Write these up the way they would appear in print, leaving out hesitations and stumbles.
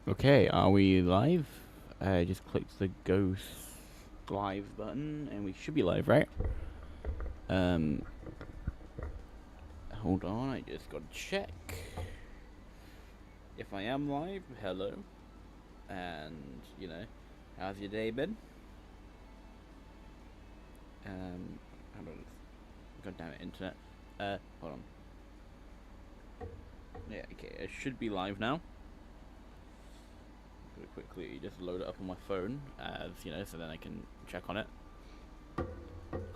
Okay, are we live? I just clicked the go live button and we should be live, right? Um, Hold on, I just gotta check. If I am live, hello. And, how's your day been? Hold on. God damn it, internet. Hold on. Yeah, okay, it should be live now. Gonna quickly just load it up on my phone, so then I can check on it.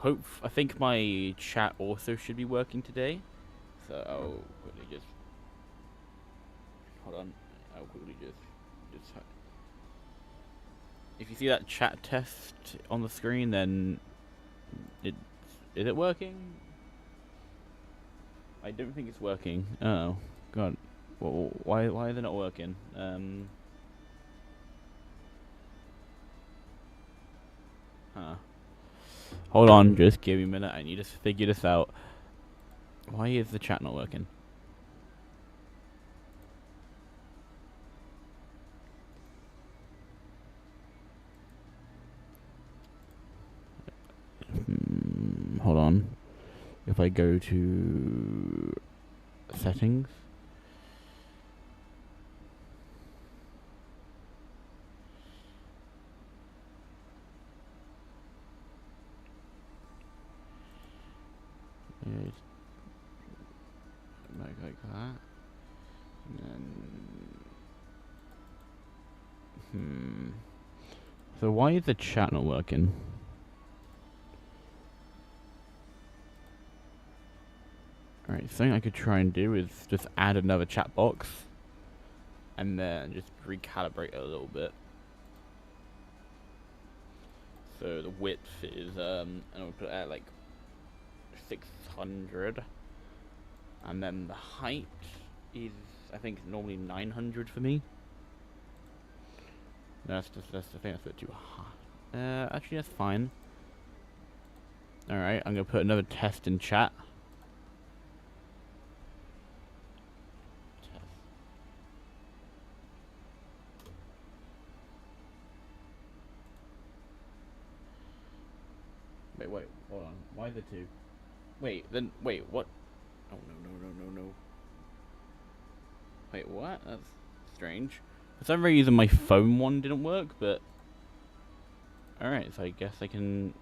I think my chat also should be working today. So I'll quickly just hold on. I'll quickly just. If you see that chat test on the screen, then is it working? I don't think it's working. Oh god, well, why are they not working? Huh. Hold on, just give me a minute. I need to figure this out. Why is the chat not working? Hold on. If I go to settings. Like that. And then, So why is the chat not working? Alright, something I could try and do is just add another chat box. And then just recalibrate it a little bit. So the width is, and I'll put it at like 600. And then the height is, I think, normally 900 for me. I think that's a bit too high. Actually, that's fine. Alright, I'm gonna put another test in chat. Wait, hold on. Why the two? Wait, what? Oh, no. Wait, what? That's strange. For some reason, my phone one didn't work, but... Alright, so I guess I can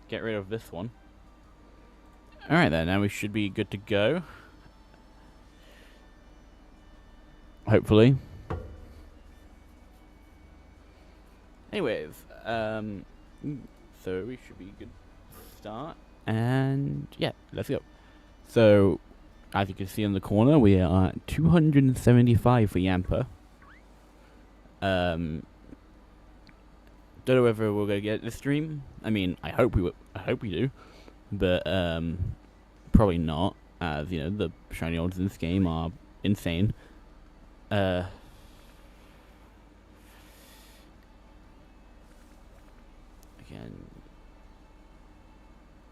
get rid of this one. Alright then, now we should be good to go. Hopefully. Anyways, so we should be good to start. And yeah, let's go. So, as you can see in the corner, we are at 275 for Yamper. Don't know whether we're gonna get this stream. I mean, I hope we do, but probably not. As the shiny odds in this game are insane. Again,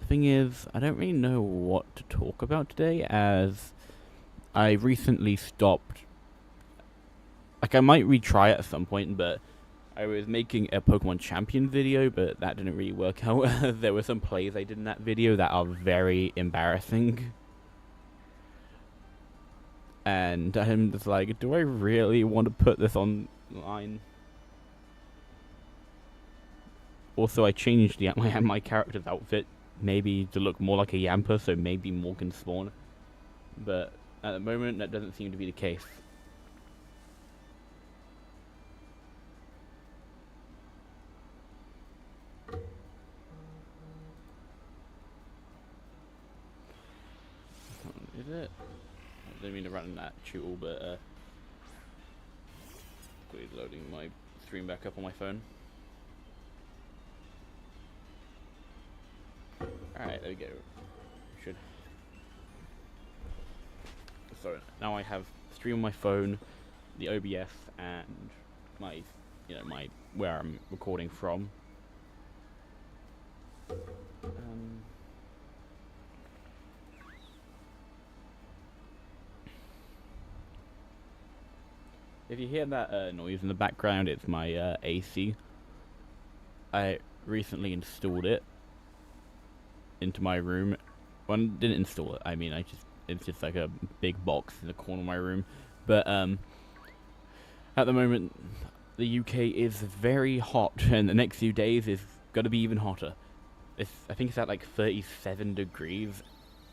the thing is, I don't really know what to talk about today, as I recently stopped. Like, I might retry it at some point, but I was making a Pokemon Champion video, but that didn't really work out. There were some plays I did in that video that are very embarrassing. And I'm just like, do I really want to put this online? Also, I changed my character's outfit, maybe to look more like a Yamper, so maybe more can spawn. But at the moment, that doesn't seem to be the case. Is it? I didn't mean to run that tutorial, but quickly loading my stream back up on my phone. Alright, there we go. Should. So now I have stream on my phone, the OBS, and my, where I'm recording from. If you hear that noise in the background, it's my AC. I recently installed it into my room. Well, I didn't install it. I mean, it's just like a big box in the corner of my room. But at the moment, the UK is very hot, and the next few days is gonna be even hotter. I think it's at like 37 degrees,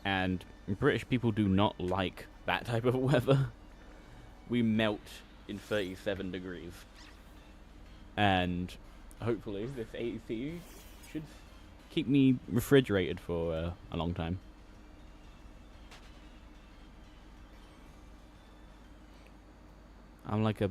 and British people do not like that type of weather. We melt in 37 degrees, and hopefully this AC should keep me refrigerated for a long time. I'm like a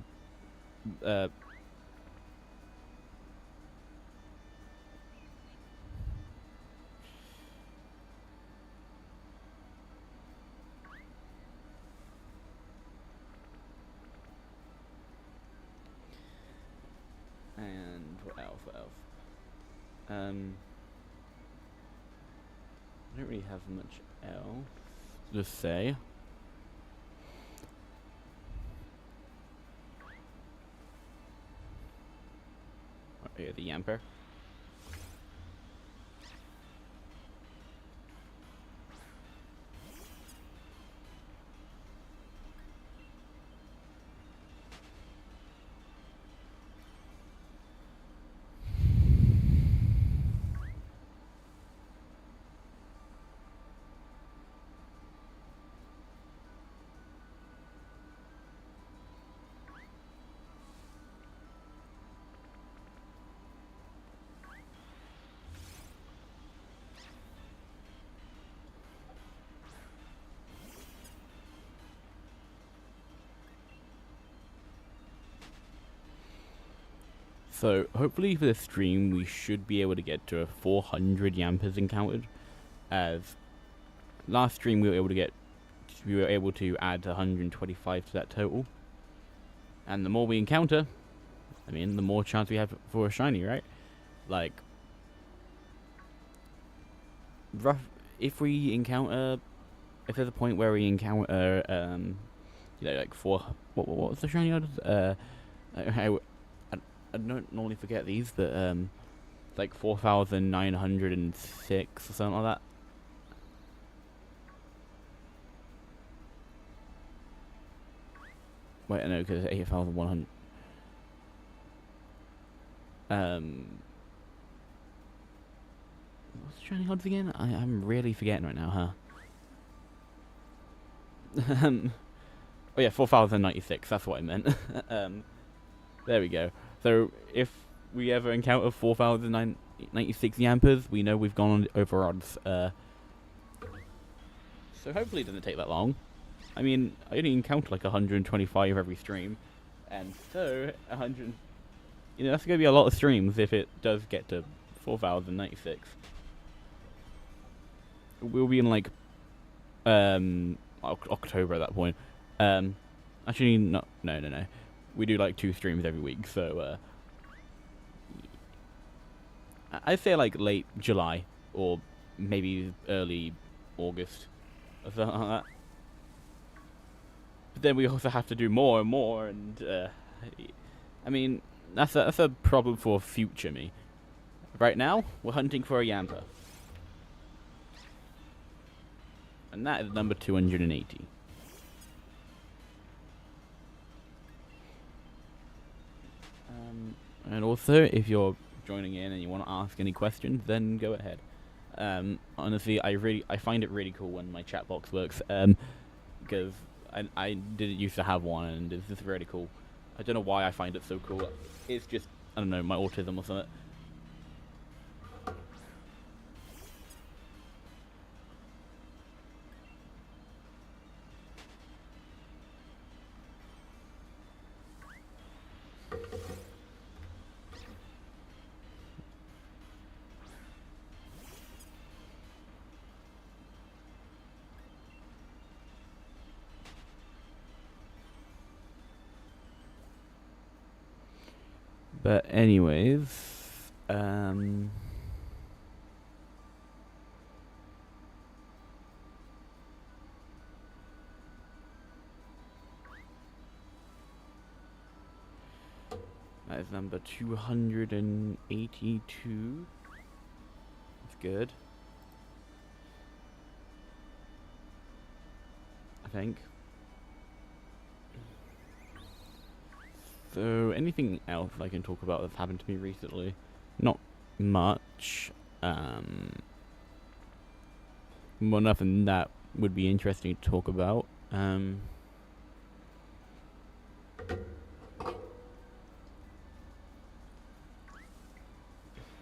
and what else? What else? I don't really have much else to say. Okay, the yamper. So hopefully for this stream we should be able to get to a 400 yampers encountered. As last stream we were able to add 125 to that total. And the more we encounter, I mean, the more chance we have for a shiny, right? Like, if there's a point where we encounter, like what was the shiny odds? I don't normally forget these, but like 4,906 or something like that. Wait, no, because 8,100. What's the shiny odds again? I'm really forgetting right now, huh? Oh yeah, 4,096. That's what I meant. There we go. So if we ever encounter 4,096 yampers, we know we've gone on over odds. So hopefully it doesn't take that long. I mean, I only encounter like 125 every stream, and so 100. That's gonna be a lot of streams if it does get to 4,096. We'll be in like October at that point. Actually, no. We do like 2 streams every week, so I'd say like late July or maybe early August or something like that. But then we also have to do more and more, and I mean that's a problem for future me. Right now, we're hunting for a yamper, and that is number 280. And also, if you're joining in and you want to ask any questions, then go ahead. Honestly, I find it really cool when my chat box works, because I didn't used to have one, and it's just really cool. I don't know why I find it so cool. It's just, I don't know, my autism or something. But anyways, That is number 282. That's good. I think. So, anything else I can talk about that's happened to me recently? Not much. Well, nothing that would be interesting to talk about.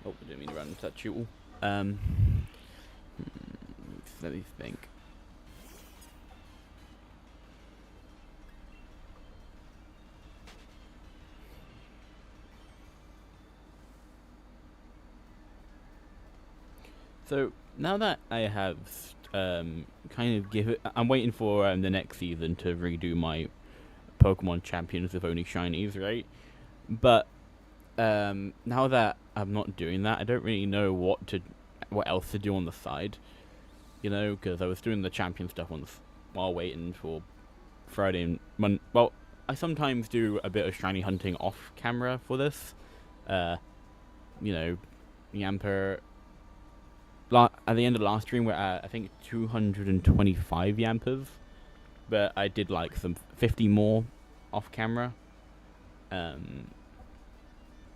Oh, I didn't mean to run into that tool. Let me think. So now that I have kind of I'm waiting for the next season to redo my Pokemon Champions with only shinies, right? But now that I'm not doing that, I don't really know what else to do on the side, you know, because I was doing the champion stuff while waiting for Friday and Monday. Well, I sometimes do a bit of shiny hunting off camera for this. You know, Yamper. At the end of the last stream, we're at, I think, 225 Yampers, but I did like some 50 more off camera.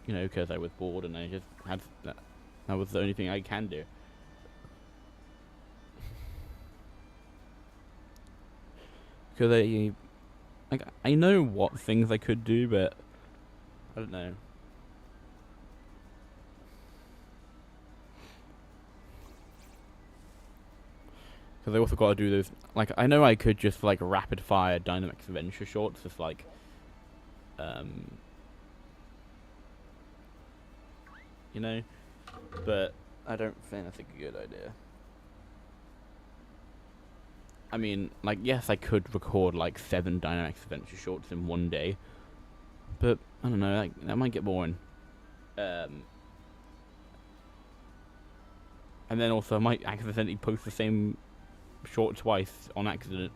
You know, because I was bored and I just had that. That was the only thing I can do. Because I know what things I could do, but I don't know. Because I also got to do those. Like, I know I could just like rapid fire Dynamax Adventure shorts, just like, you know, but I don't think that's a good idea. I mean, like, yes, I could record like 7 Dynamax Adventure shorts in one day, but I don't know, like, that might get boring. And then also I might accidentally post the same short twice on accident.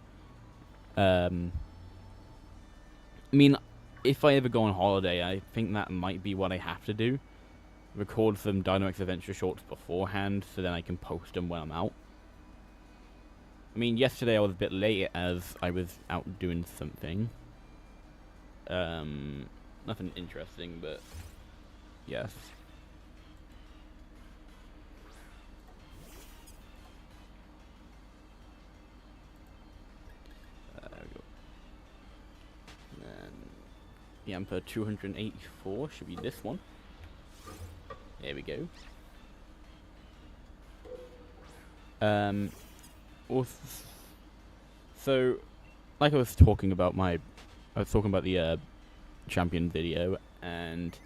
I mean, if I ever go on holiday, I think that might be what I have to do. Record some Dynamax Adventure shorts beforehand, so then I can post them when I'm out. I mean, yesterday I was a bit late as I was out doing something. Nothing interesting, but yes. There we go. And Yamper 284 should be this one. There we go. So, like I was talking about the champion video, and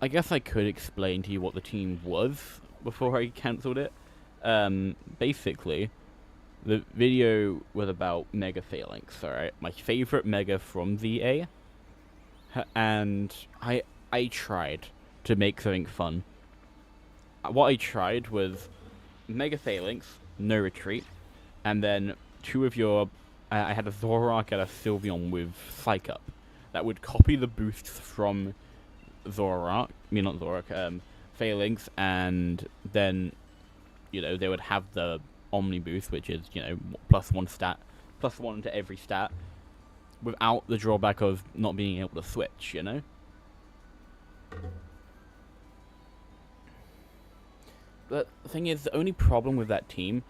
I guess I could explain to you what the team was before I cancelled it. Basically, the video was about Mega Phalanx, alright? My favorite Mega from ZA. And I tried to make something fun. What I tried was Mega Phalanx, no retreat, and then two of your... I had a Zoroark and a Sylveon with Psych Up. That would copy the boosts from Zoroark, Phalanx, and then, you know, they would have the Omni boost, which is, you know, +1 to every stat, without the drawback of not being able to switch, you know? But the thing is, the only problem with that team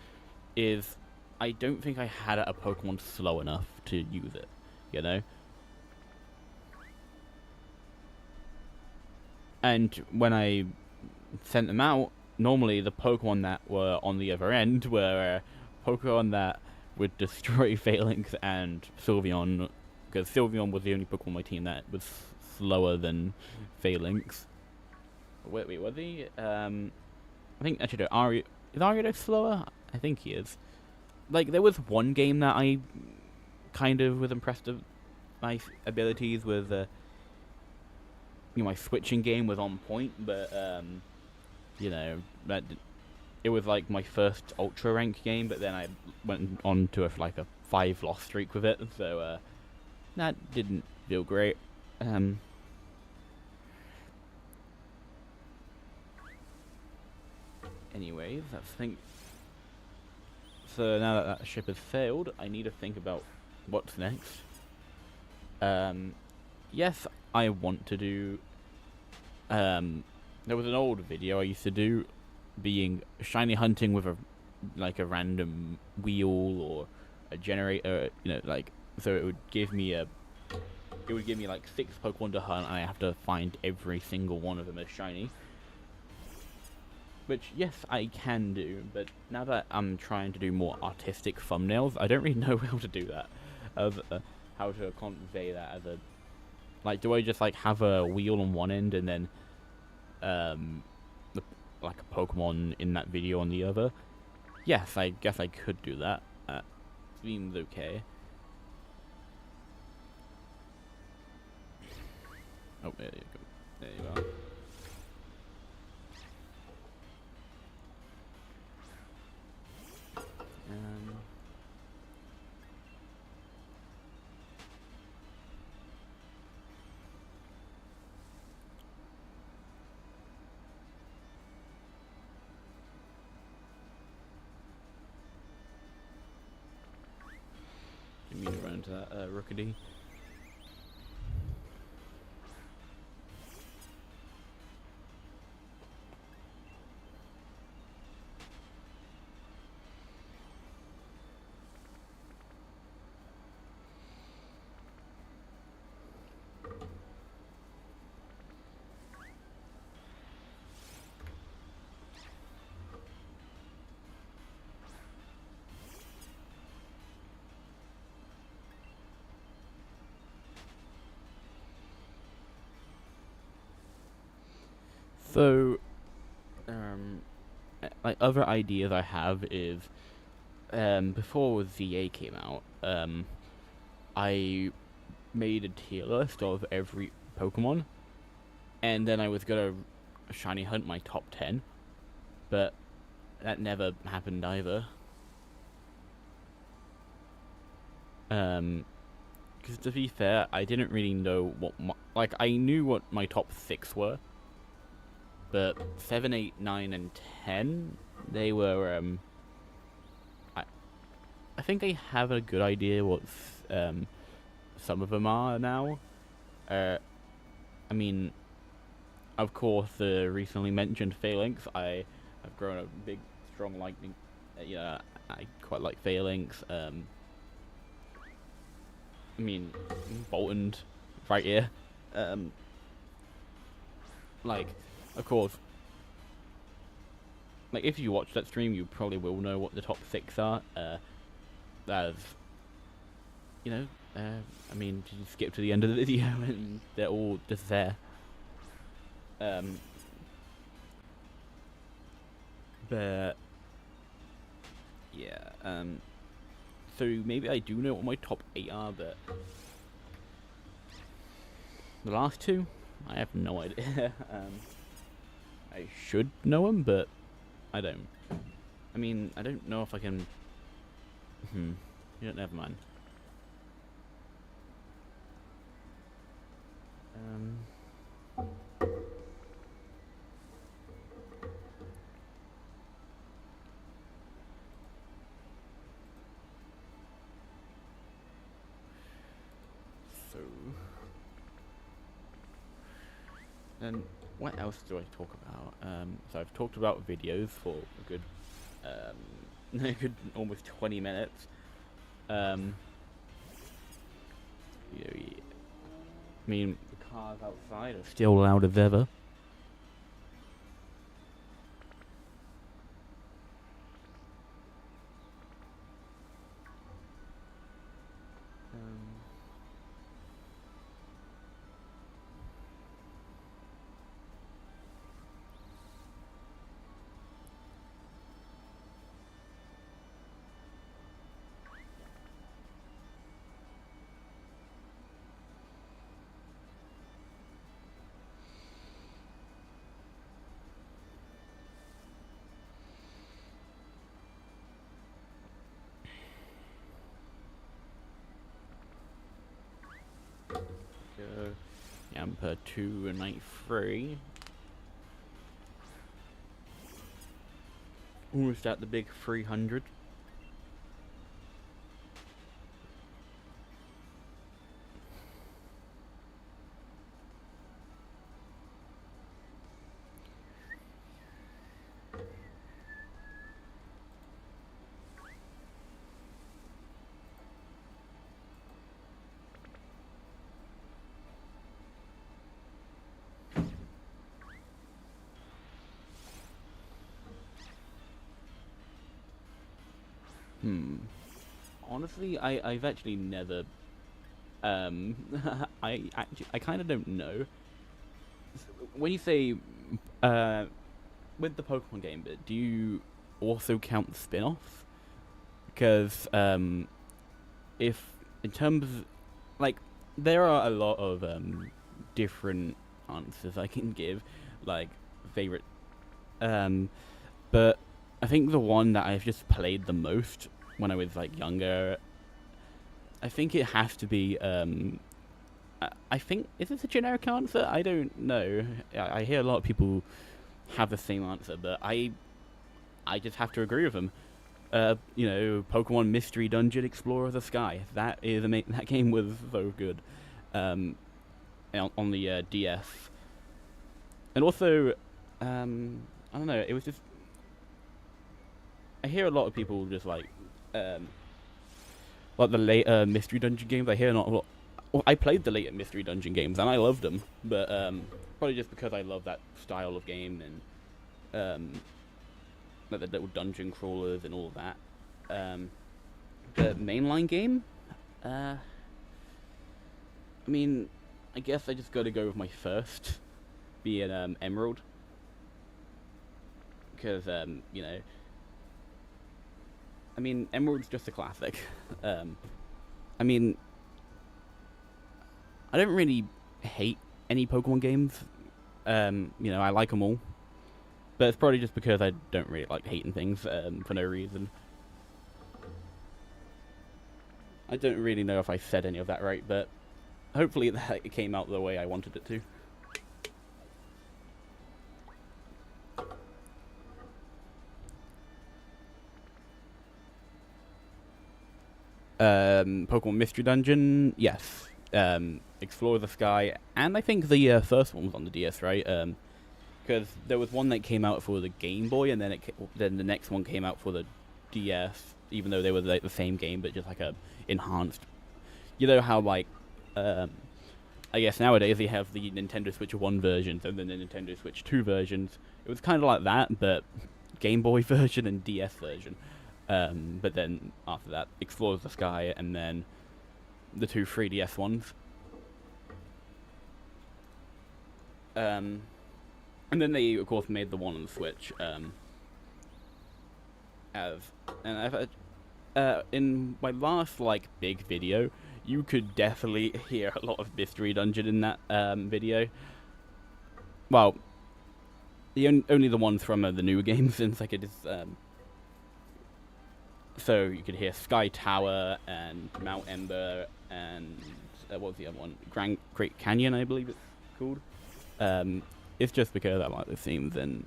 is I don't think I had a Pokemon slow enough to use it, you know? And when I sent them out, normally the Pokemon that were on the other end were Pokemon that would destroy Phalanx and Sylveon, because Sylveon was the only Pokemon on my team that was slower than Phalanx. Wait, was he? I think, actually, no, is Ariados slower? I think he is. Like, there was one game that I kind of was impressed with my abilities with, you know, my switching game was on point, but, you know, it was like my first Ultra Rank game, but then I went on to a 5-loss streak with it, so, that didn't feel great. anyways, let's think. So now that that ship has failed, I need to think about what's next. Yes, I want to do. There was an old video I used to do, being shiny hunting with a random wheel or a generator. So it would give me like 6 Pokemon to hunt, and I have to find every single one of them as shiny. Which, yes, I can do, but now that I'm trying to do more artistic thumbnails, I don't really know how to do that. How to convey that as a... Like, do I just, like, have a wheel on one end and then, like a Pokemon in that video on the other? Yes, I guess I could do that. Seems okay. Oh, there you go. There you are. Didn't mean to run into that Rookity. So, like other ideas I have is, before ZA came out, I made a tier list of every Pokemon, and then I was gonna shiny hunt my top 10, but that never happened either. Because to be fair, I didn't really know what I knew what my top 6 were, but 7, 8, 9, and 10, they were, I think I have a good idea what, some of them are now. I mean, of course, the recently mentioned Phalanx, I have grown a big, strong liking, I quite like Phalanx. I mean, Boltoned, right here. Like, of course, like if you watch that stream, you probably will know what the top 6 are. As I mean, you skip to the end of the video and they're all just there. But yeah, so maybe I do know what my top 8 are, but the last 2, I have no idea. I should know them, but I don't. I mean, I don't know if I can... never mind. So... Then, what else do I talk about? So I've talked about videos for a good, a good almost 20 minutes. I mean, the cars outside are still loud as ever. Yamper 2 and night 3. Almost at the big 300. Hmm. Honestly, I've actually never. Um, I kind of don't know. When you say, uh, with the Pokemon game bit, do you also count the spin-offs? Because if in terms of, like, there are a lot of different answers I can give, like favorite. Um, but I think the one that I've just played the most when I was like younger, I think it has to be. I think is this a generic answer? I don't know. I hear a lot of people have the same answer, but I just have to agree with them. Pokemon Mystery Dungeon Explorer of the Sky. That is that game was so good, um, on the DS, and also, I don't know. It was just I hear a lot of people just like the later Mystery Dungeon games. I hear not a lot. Well, I played the later Mystery Dungeon games and I loved them, but probably just because I love that style of game and like the little dungeon crawlers and all of that. The mainline game, I mean, I guess I just got to go with my first, being Emerald, because I mean, Emerald's just a classic. I mean, I don't really hate any Pokemon games. I like them all, but it's probably just because I don't really like hating things for no reason. I don't really know if I said any of that right, but hopefully it came out the way I wanted it to. Pokemon Mystery Dungeon, yes. Explore the Sky, and I think the first one was on the DS, right? Because there was one that came out for the Game Boy, and then the next one came out for the DS, even though they were like the same game, but just like a enhanced. You know how like, I guess nowadays they have the Nintendo Switch 1 versions and then the Nintendo Switch 2 versions. It was kind of like that, but Game Boy version and DS version. But then after that, Explores the Sky, and then the two 3DS ones. And then they, of course, made the one on the Switch. In my last like big video, you could definitely hear a lot of Mystery Dungeon in that video. Well, only the ones from the newer games, since I could just so you could hear Sky Tower and Mount Ember and what was the other one? Great Canyon, I believe it's called. It's just because I like the themes and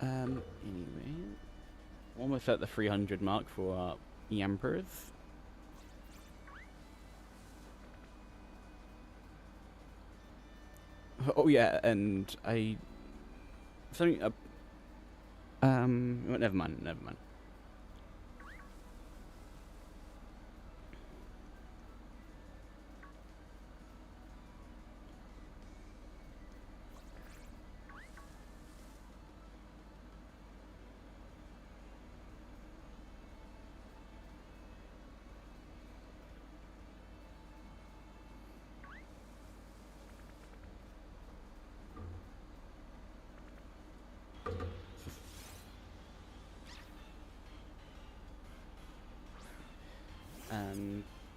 anyway, almost at the 300 mark for our yampers. Oh yeah, and something. Never mind. Never mind.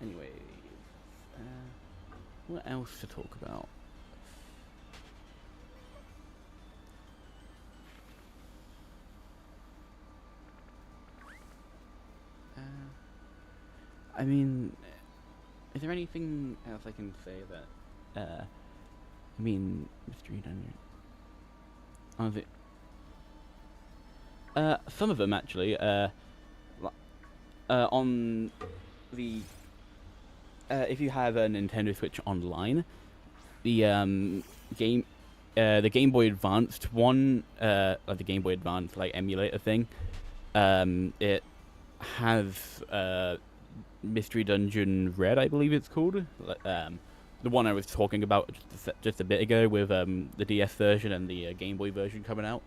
Anyway, what else to talk about? I mean, is there anything else I can say that I mean, Mystery Dungeon. Honestly, some of them actually. On the if you have a Nintendo Switch Online, the the Game Boy Advanced one, like the Game Boy Advance like emulator thing, it has Mystery Dungeon Red, I believe it's called. The one I was talking about just a bit ago with the DS version and the Game Boy version coming out.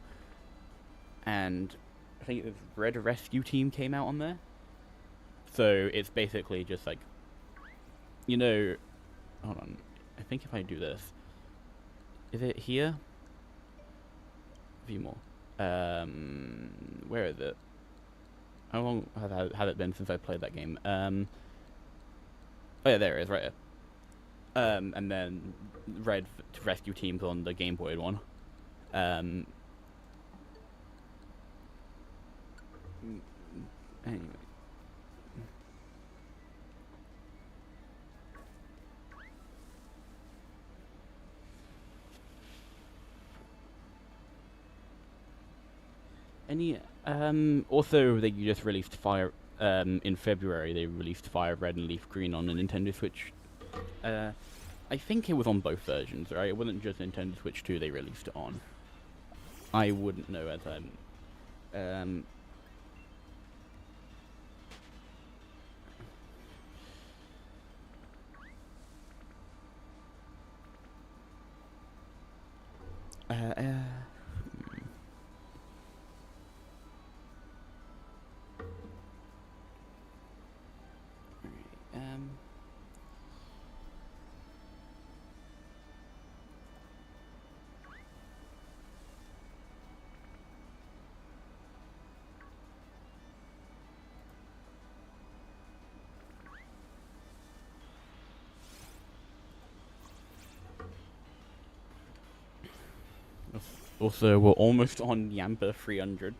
And I think it was Red Rescue Team came out on there. So it's basically just like, you know, hold on. I think if I do this, is it here? View more. Where is it? How long have it been since I played that game? Oh yeah, there it is, right here. And then Red Rescue Teams on the Game Boy one. Anyway. Also they just released Fire, in February they released Fire Red and Leaf Green on the Nintendo Switch. I think it was on both versions, right? It wasn't just Nintendo Switch 2 they released it on. I wouldn't know as also, we're almost on Yamper 300.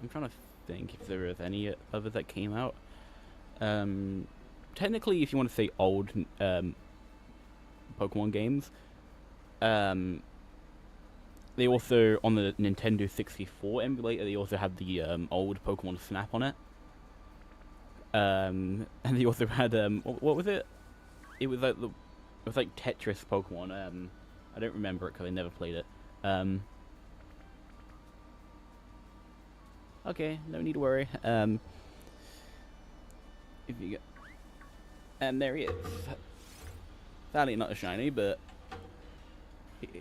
I'm trying to think if there was any others that came out. Technically, if you want to say old Pokemon games, they also, on the Nintendo 64 emulator, they also had the old Pokemon Snap on it. And they also had what was it? It was like Tetris Pokemon. I don't remember it because I never played it. Okay, no need to worry. If you get, and there he is. Sadly, not a shiny, but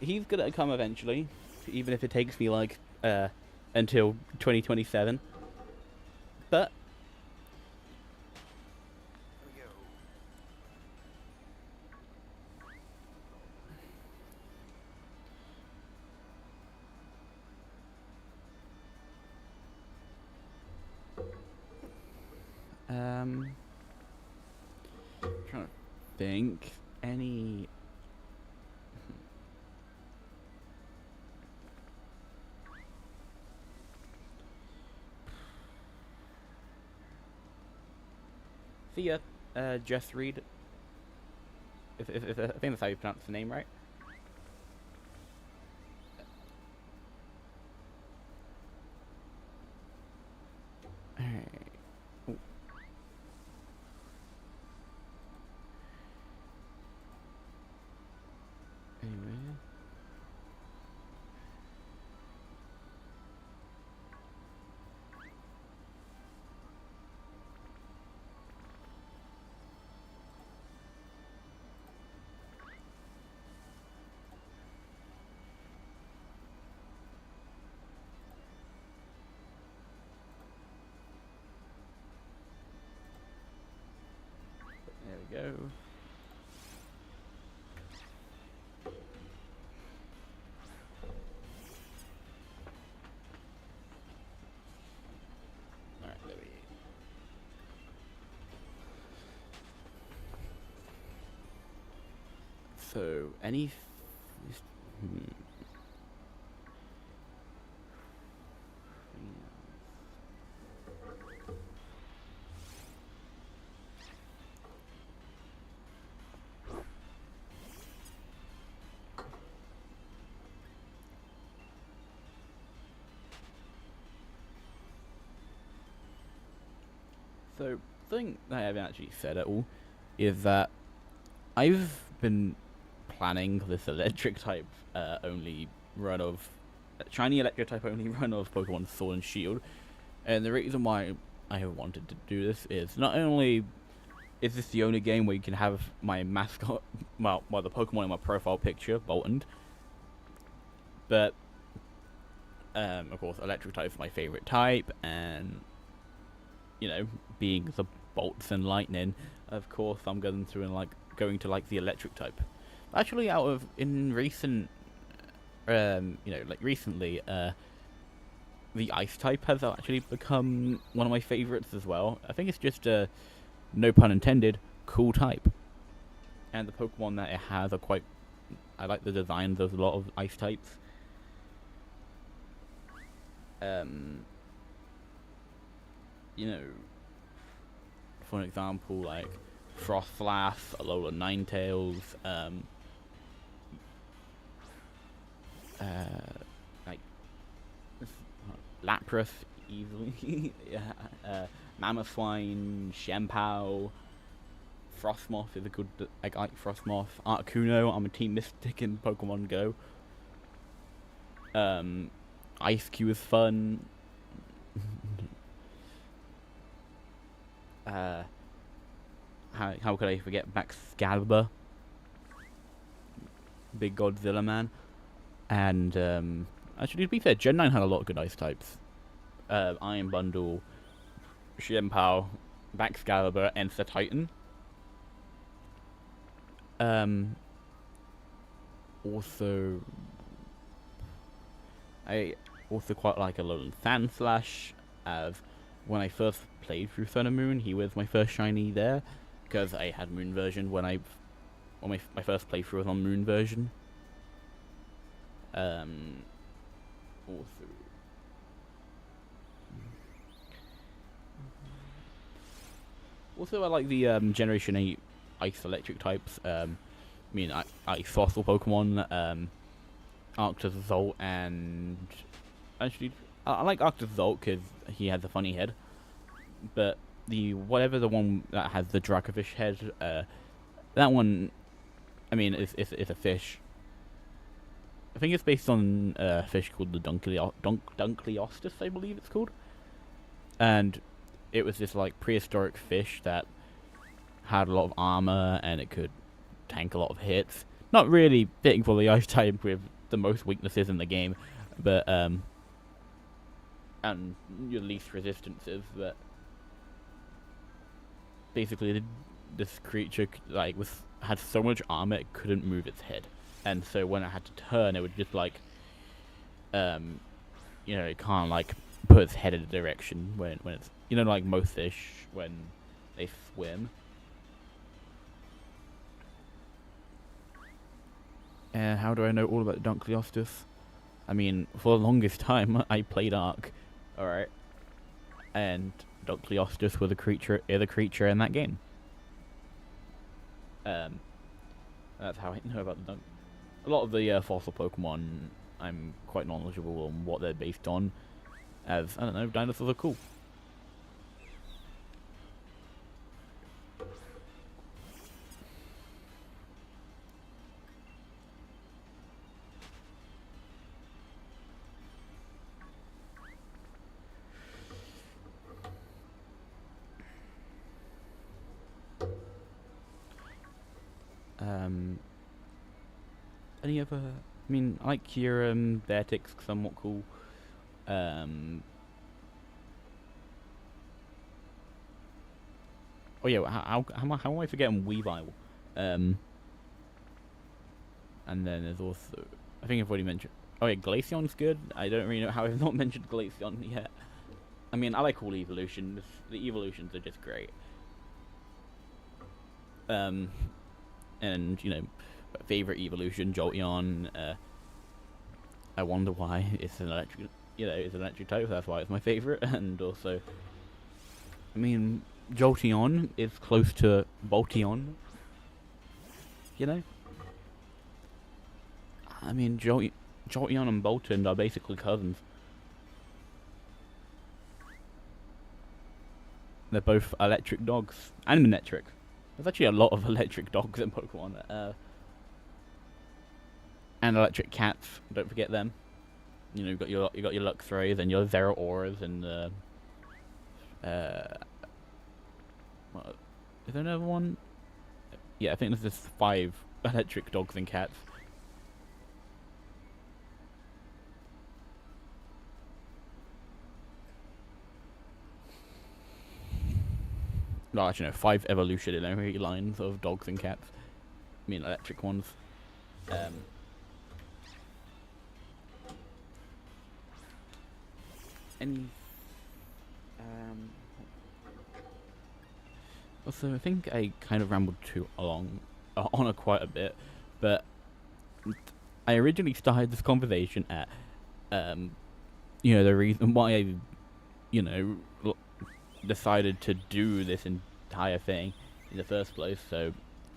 he's gonna come eventually, even if it takes me like until 2027. But trying to think any. See ya, Jess Reed. If I think that's how you pronounce the name, right? Alright. Anyway. So, any... So, the thing that I haven't actually said at all is that I've been planning this electric type only run of shiny electric type only run of Pokemon Sword and Shield, and the reason why I have wanted to do this is not only is this the only game where you can have my mascot, well, the Pokemon in my profile picture, Boltund, but of course, electric type is my favorite type, and you know, being the bolts and lightning, of course, I'm going to like the electric type. Actually, in recent, recently, the ice type has actually become one of my favorites as well. I think it's just a, no pun intended, cool type. And the Pokemon that it has are quite, I like the designs of a lot of ice types. You know, for an example, like Frostlass, Alola Ninetales, like Lapras, easily, yeah, Mamoswine, Shenpao, Frostmoth is a good, I like Frostmoth, Articuno, I'm a Team Mystic in Pokemon Go, Ice-Q is fun, how could I forget Excalibur, big Godzilla man, and actually to be fair, Gen 9 had a lot of good ice types. Iron Bundle, Shenpao, Excalibur, and the Titan. Also, I also quite like Alolan Sandslash, as when I first played through Sun and Moon, he was my first shiny there, because I had Moon version when my first playthrough was on Moon version. Also I like the Generation 8 Ice Electric types. I fossil Pokemon, Arctozolt, and actually I like Arctozolt because he has a funny head. But the one that has the Dracovish head, that one, I mean, it's a fish. I think it's based on a fish called the Dunkleostis, I believe it's called. And it was this like prehistoric fish that had a lot of armor and it could tank a lot of hits. Not really fitting for the ice type with the most weaknesses in the game, but and your least resistances. But basically, this creature had so much armor it couldn't move its head, and so when it had to turn, it would just it can't like put its head in a direction when it's like most fish when they swim. And how do I know all about Dunkleostis? I mean, for the longest time, I played Arc, alright, and Dunkleostis was a creature in that game. That's how I know about the a lot of the fossil Pokemon. I'm quite knowledgeable on what they're based on, as I don't know, dinosaurs are cool. Any other? I mean, I like your Vertix, somewhat cool. Oh yeah, how am I forgetting Weavile? And then there's also, I think I've already mentioned. Oh yeah, Glaceon's good. I don't really know how I've not mentioned Glaceon yet. I mean, I like all evolutions. The evolutions are just great. And favorite evolution, Jolteon. I wonder why it's an electric, it's an electric type. That's why it's my favorite. And also, I mean, Jolteon is close to Bolteon. I mean, Jolteon and Bolton are basically cousins. They're both electric dogs and electric. There's actually a lot of electric dogs in Pokemon. And electric cats. Don't forget them. You got your Luxrays and your Zeraoras and what, is there another one? Yeah, I think there's just 5 electric dogs and cats. No, actually no, 5 evolutionary lines of dogs and cats. I mean electric ones. Also, I think I kind of rambled on quite a bit, but I originally started this conversation at, the reason why I, decided to do this entire thing in the first place. So,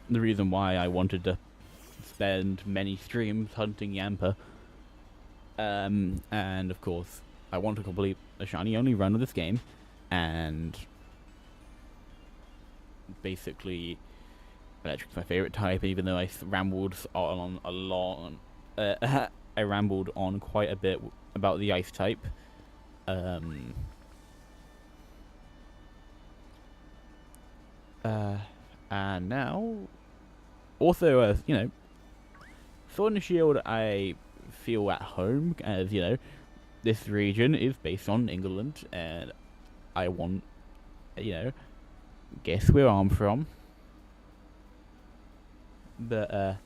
the reason why I wanted to spend many streams hunting Yamper, and of course, I want to complete a shiny only run of this game, and basically, electric's my favorite type. Even though I rambled on a lot, I rambled on quite a bit about the ice type. And now, also, Sword and Shield, I feel at home, as this region is based on England, and I want, guess where I'm from. But,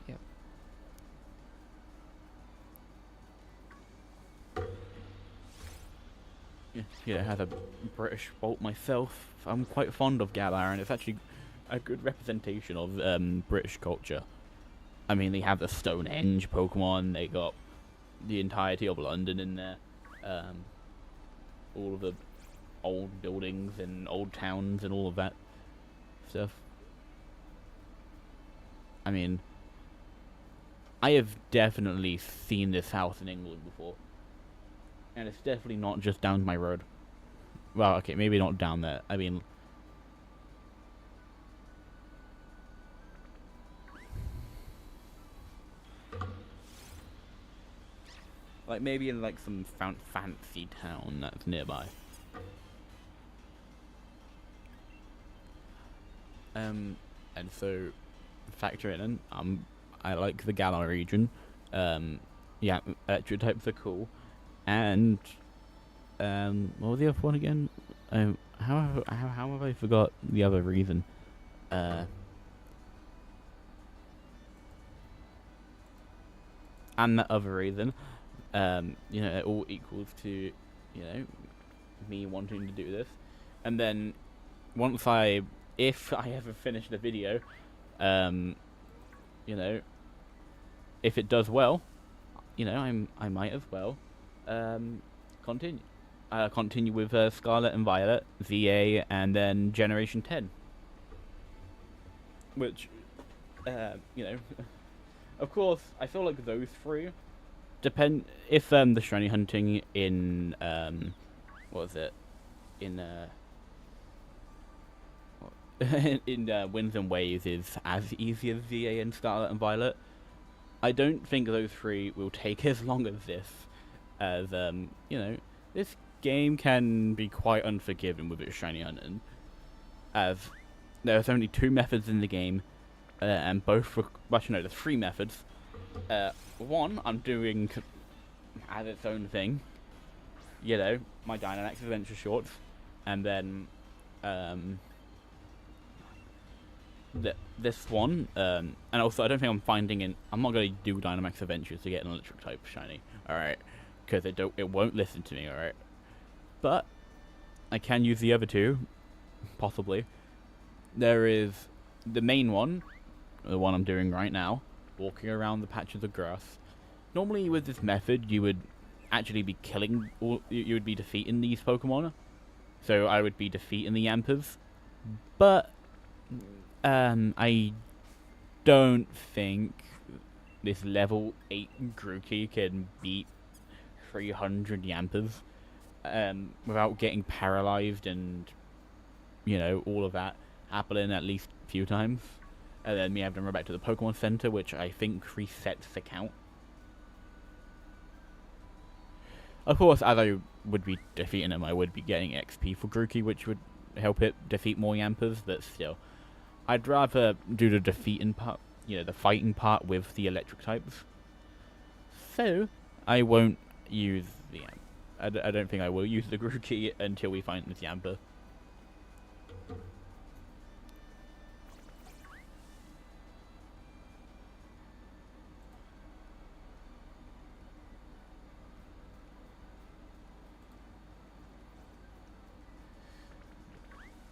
yeah. As a British bolt myself, I'm quite fond of Galar, and it's actually a good representation of British culture. I mean, they have the Stonehenge Pokemon, they got the entirety of London in there, all of the old buildings and old towns and all of that stuff. I mean, I have definitely seen this house in England before, and it's definitely not just down my road. Well, okay, maybe not down there. I mean, like maybe in like some fancy town that's nearby. And so factor it in. I like the Galar region. Yeah, electric types are cool. And what was the other one again? How have I forgot the other reason? And that other reason, it all equals to, me wanting to do this. And then once if I ever finish the video, if it does well, I might as well continue with Scarlet and Violet, VA, and then Generation 10. Which, of course, I feel like those 3 depend. If the shiny hunting in what was it? In Winds and Waves is as easy as VA and Scarlet and Violet, I don't think those 3 will take as long as this. As this game can be quite unforgiving with its shiny hunting, as there's only 2 methods in the game, and both there's 3 methods. One I'm doing as its own thing, my Dynamax Adventure Shorts, and then this one, and also I don't think I'm not going to do Dynamax Adventures to get an electric type shiny, alright, because it won't listen to me, alright, but I can use the other 2, possibly. There is the main one, the one I'm doing right now, walking around the patches of grass. Normally with this method, you would actually be killing, or you would be defeating these Pokemon. So I would be defeating the Yampers. But, I don't think this level 8 Grookey can beat 300 Yampers, without getting paralyzed and, you know, all of that happening at least a few times. And then me having to run back to the Pokemon Center, which I think resets the count. Of course, as I would be defeating him, I would be getting XP for Grookey, which would help it defeat more Yampers, but still. I'd rather do the defeating part, you know, the fighting part with the electric types. So, I won't use the Yamper. I don't think I will use the Grookey until we find this Yamper.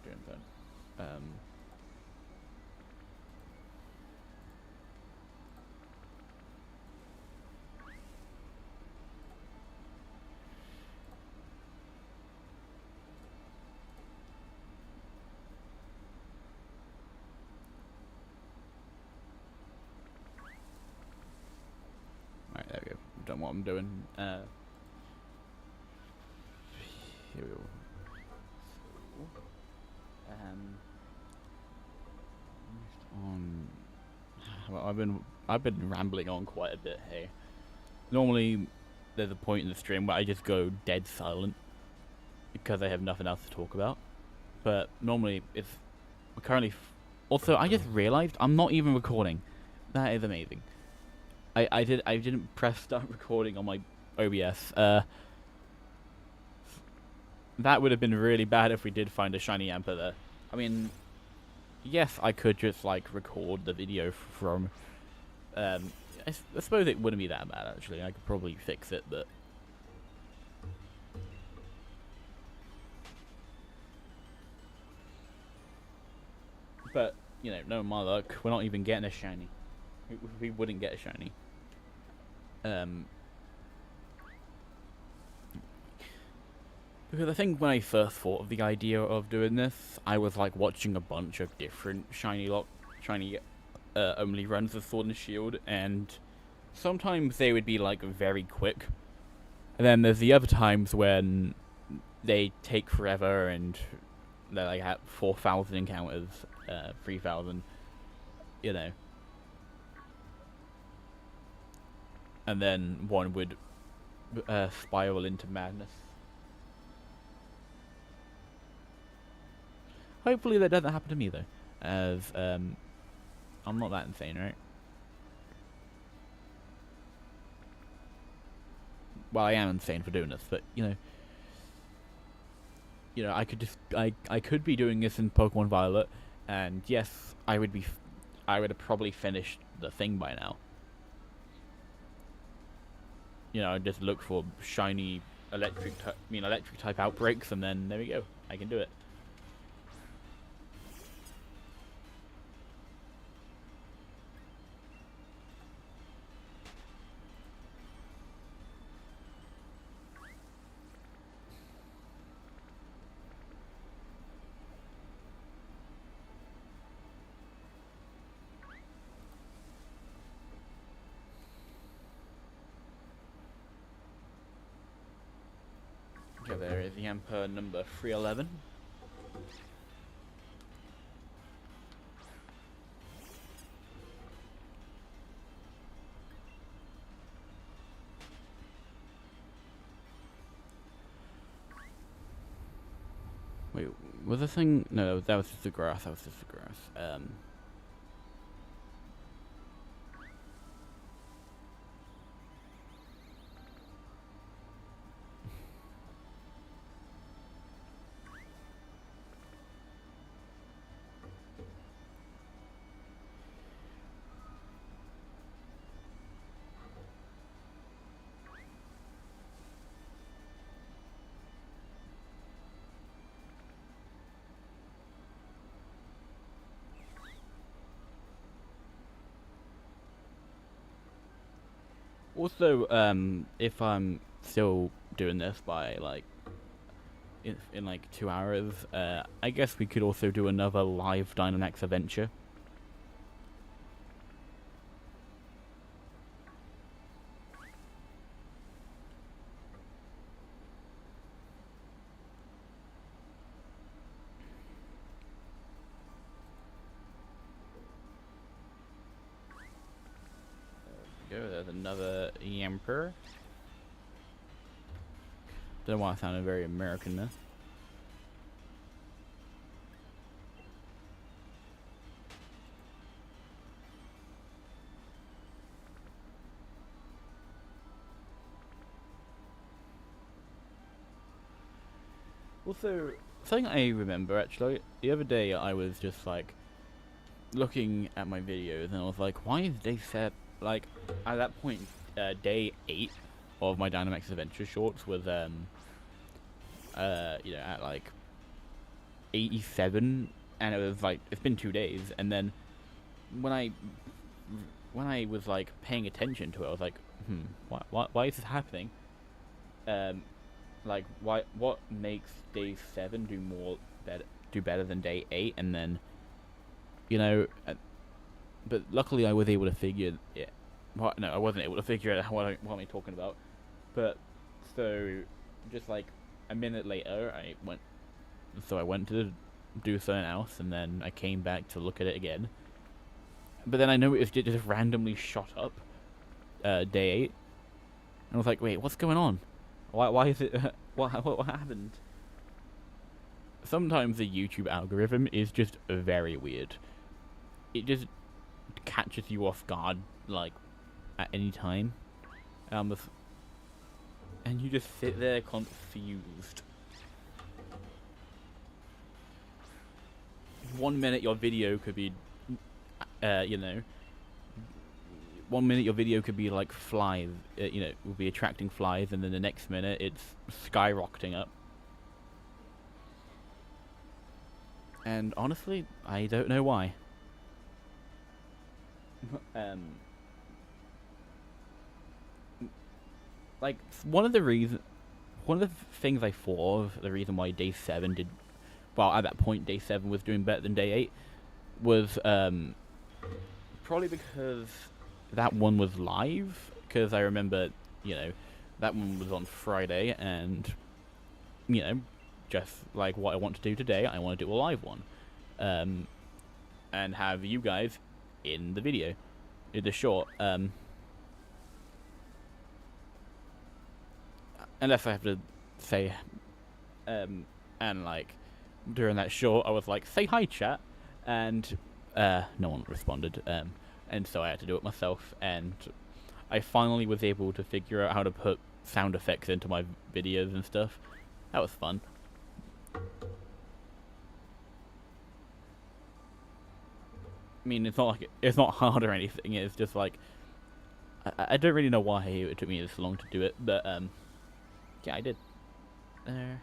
Doing that. Alright, there we go. I've done what I'm doing. Here we go. Well, I've been rambling on quite a bit. Hey, normally there's a point in the stream where I just go dead silent because I have nothing else to talk about. But normally it's currently. Also, I just realized I'm not even recording. That is amazing. I didn't press start recording on my OBS. That would have been really bad if we did find a shiny Yamper there. I mean, yes, I could just like record the video from. I suppose it wouldn't be that bad actually. I could probably fix it, but. But you know, no my luck. We're not even getting a shiny. We wouldn't get a shiny. Because I think when I first thought of the idea of doing this, I was like watching a bunch of different shiny only runs of Sword and Shield, and sometimes they would be like very quick, and then there's the other times when they take forever and they're like at 4,000 encounters, 3,000, you know, and then one would spiral into madness. Hopefully that doesn't happen to me though, as I'm not that insane, right? Well, I am insane for doing this, but you know, I could be doing this in Pokemon Violet, and yes, I would have probably finished the thing by now. You know, I'd just look for shiny electric type outbreaks, and then there we go. I can do it. Okay, there is Yamper number 311. Wait, was the thing? No, that was just the grass. That was just the grass. Also, if I'm still doing this by like in like 2 hours, I guess we could also do another live Dynamax adventure. There's another yamper. Don't know why I sounded very American there. Also, something I remember actually, the other day I was just like looking at my videos and I was like, why is day set like at that point, day 8 of my Dynamax Adventure shorts was at like 87, and it was like it's been 2 days, and then when I was like paying attention to it, I was like, why is this happening? Um, like what makes day 7 do better than day 8, and then you know, but luckily I was able to figure it. Well, no, I wasn't able to figure it out. What am I talking about? But so just like a minute later, I went to do something else, and then I came back to look at it again. But then I noticed it just randomly shot up, day 8, and I was like, wait, what's going on? Why is it? What happened? Sometimes the YouTube algorithm is just very weird. It just catches you off guard, like at any time, and you just sit there confused. 1 minute your video could be, 1 minute your video could be like flies, will be attracting flies, and then the next minute it's skyrocketing up. And honestly, I don't know why. Like one of the things I thought of the reason why day 7 did well at that point, day 7 was doing better than day 8 was probably because that one was live. Because I remember, that one was on Friday, and just like what I want to do today, I want to do a live one, and have you guys in the video, in the short. Unless I have to say, and like during that short, I was like, "Say hi, chat," and no one responded, and so I had to do it myself, and I finally was able to figure out how to put sound effects into my videos and stuff. That was fun. I mean, it's not like it's not hard or anything. It's just like I don't really know why it took me this long to do it, but yeah, I did. There.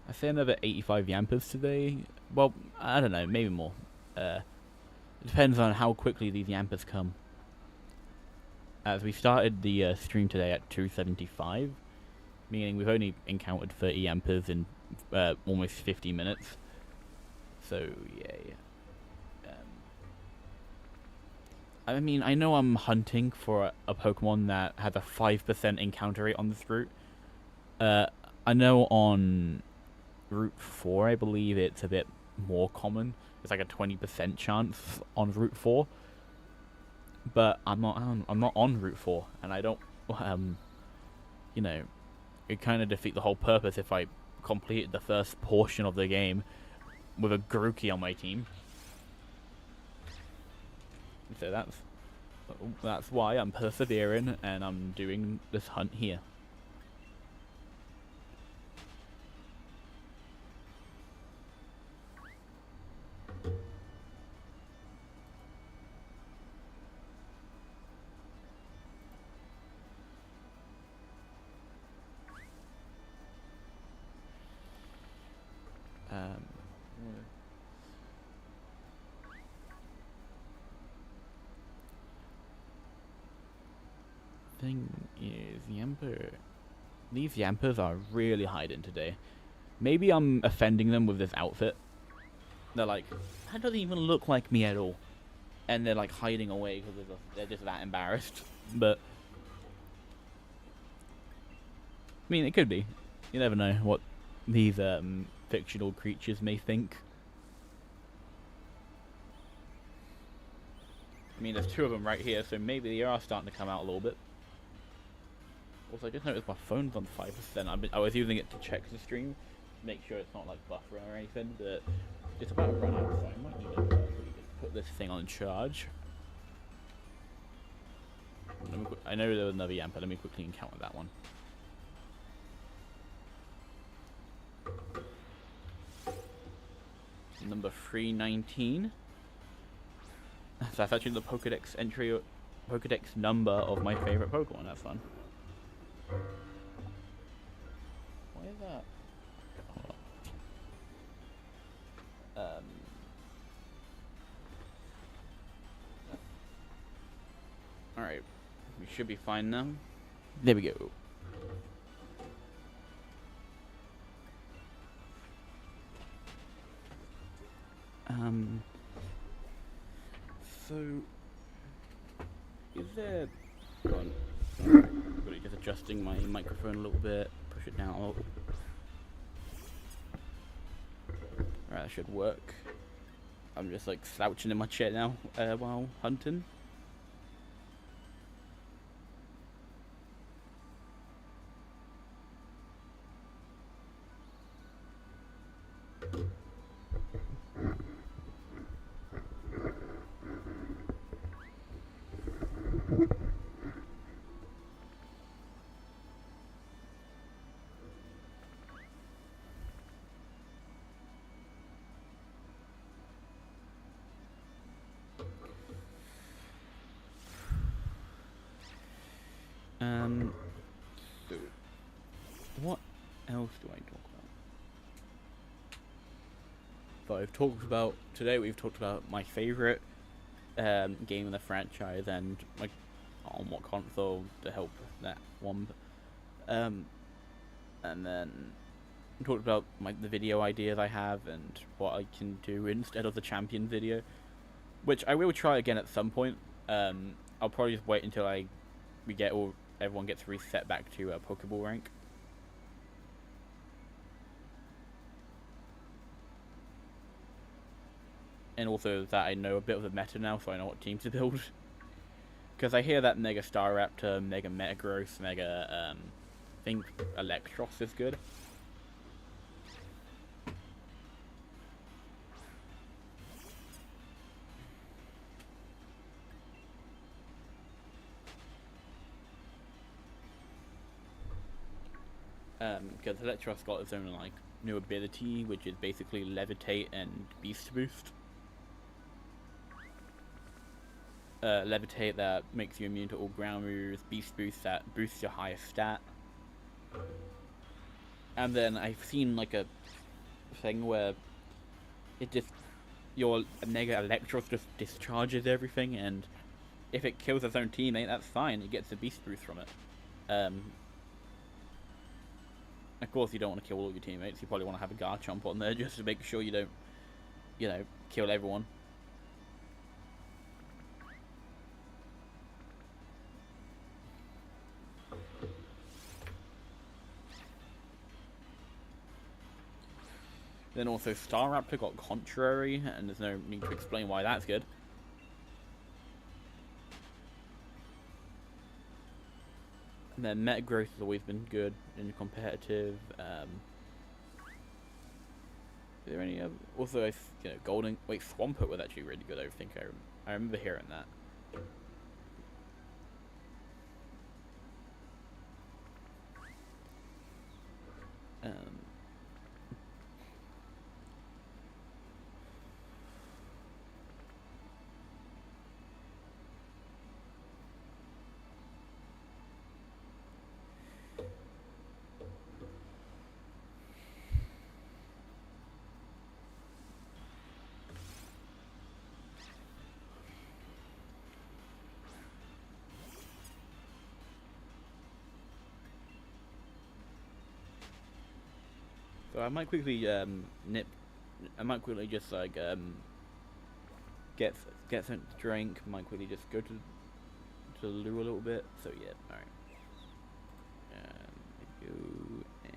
I say another 85 yampers today. Well, I don't know, maybe more. It depends on how quickly these yampers come. As we started the stream today at 275, meaning we've only encountered 30 yampers in almost 50 minutes. So, yay. I mean, I know I'm hunting for a Pokemon that has a 5% encounter rate on this route. I know on Route 4, I believe it's a bit more common. It's like a 20% chance on Route 4. But I'm not on Route 4, and I don't, it kind of defeats the whole purpose if I completed the first portion of the game with a Grookey on my team. So that's why I'm persevering, and I'm doing this hunt here. thing is yamper. These yampers are really hiding today. Maybe I'm offending them with this outfit. They're like, that doesn't even look like me at all. And they're like hiding away because they're just that embarrassed. But, I mean, it could be. You never know what these fictional creatures may think. I mean, there's two of them right here, so maybe they are starting to come out a little bit. Also, I just noticed my phone's on 5%. I was using it to check the stream, make sure it's not like buffering or anything, but it's about to run out, so I might need to just put this thing on charge. I know there was another yamper. Let me quickly encounter that one. Number 319. So that's actually the Pokedex number of my favorite Pokemon. That's fun. Why is that? Alright. We should be fine now. There we go. So, is there... Go on. Really just adjusting my microphone a little bit, push it down a little. Alright, that should work. I'm just like slouching in my chair now while hunting. So what else do I talk about? Today we've talked about my favorite game in the franchise and like on what console to help that one. And then we talked about the video ideas I have and what I can do instead of the champion video, which I will try again at some point. I'll probably just wait until everyone gets reset back to Pokeball rank. And also that I know a bit of the meta now, so I know what team to build. Because I hear that Mega Staraptor, Mega Metagross, Mega, I think Electros is good. Because Electros got its own new ability, which is basically Levitate and Beast Boost. Levitate that makes you immune to all ground moves, Beast Boost that boosts your highest stat. And then I've seen a thing where your Mega Electros just discharges everything, and if it kills its own teammate, that's fine, it gets a Beast Boost from it. Of course, you don't want to kill all your teammates. You probably want to have a Garchomp on there just to make sure you don't, kill everyone. Then also Staraptor got Contrary, and there's no need to explain why that's good. And then Metagross has always been good in competitive. Is there any other? Also, Swampert was actually really good. I think I remember hearing that. So I might quickly nip. I might quickly just like get something to drink. Might quickly just go to the loo a little bit. So yeah, all right. Go and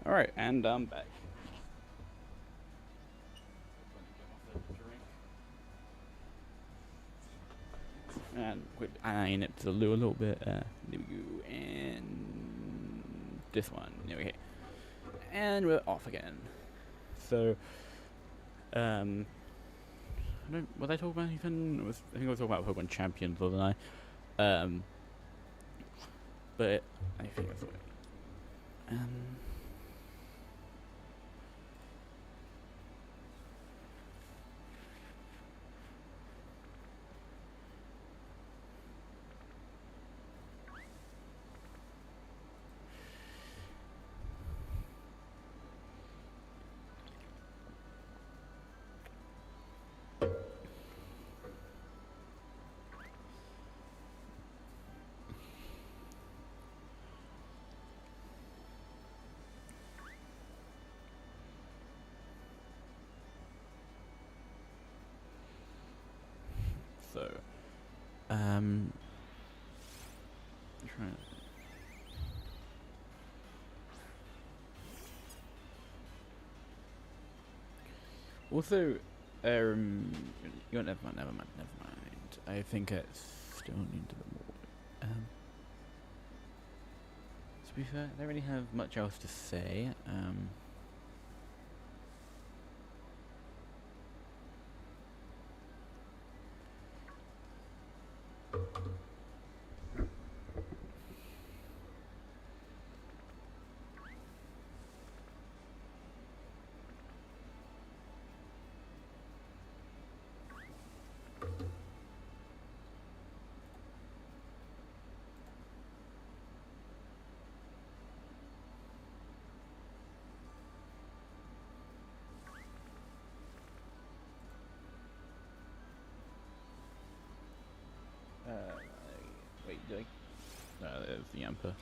all right, and I'm back. And quick, I nip to the loo a little bit. There we go, and this one. There we go, and we're off again. So, Was I talking about anything? I think I was talking about Pokemon Champions, wasn't I? Um, but I think that's what. Um, so, um, trying to also, you know, never mind. I think it's still into the more. To be fair, I don't really have much else to say. Wait, did I? No, there's the yamper.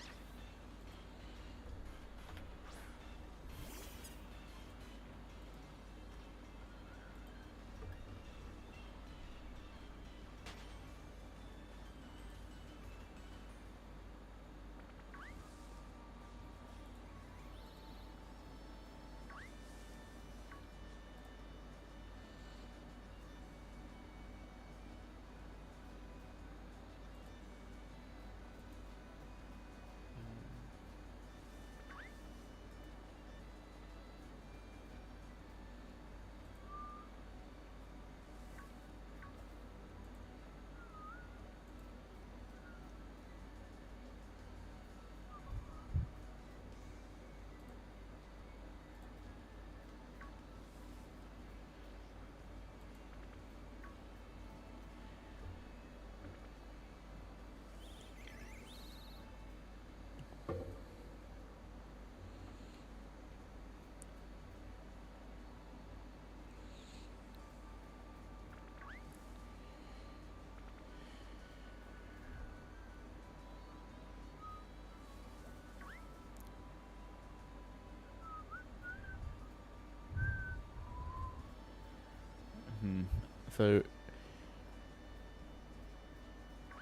So,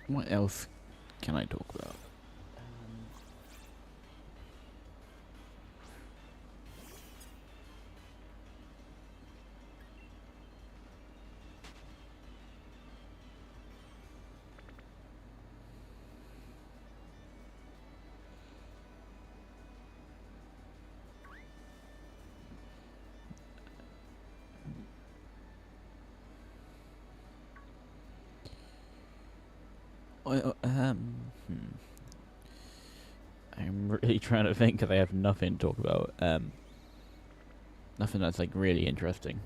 what else can I talk about? Well, I'm really trying to think because I have nothing to talk about. Nothing that's like really interesting.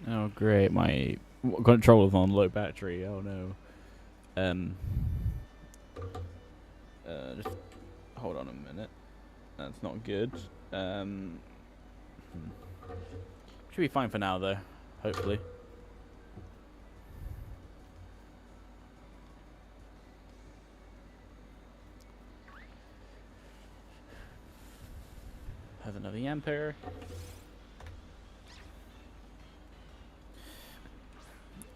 Oh great, my controller's on low battery. Oh no. Um. Just hold on a minute. That's not good. Um. Should be fine for now though. Hopefully. yamper.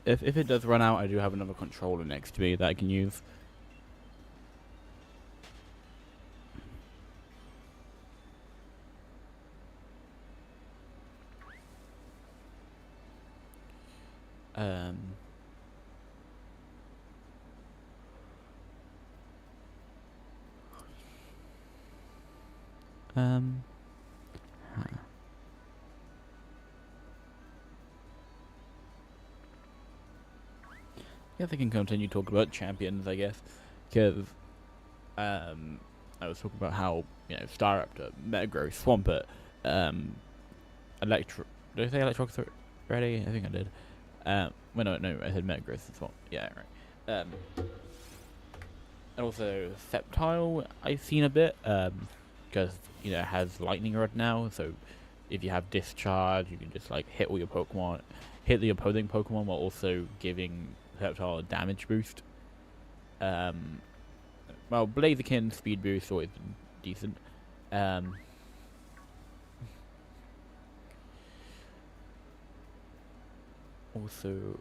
If it does run out, I do have another controller next to me that I can use. Um. Huh. I guess I can continue talking about champions, I guess, because I was talking about how, you know, Staraptor, Metagross, Swampert, Electro. Did I say Electrox already? I think I did. Well, no, I said Metagross and Swamp. Yeah, right. And also Sceptile, I've seen a bit, because, you know, it has Lightning Rod now, so if you have Discharge, you can just, like, hit all your Pokemon, hit the opposing Pokemon while also giving Sceptile a damage boost. Well, Blaziken speed boost always been decent. Also,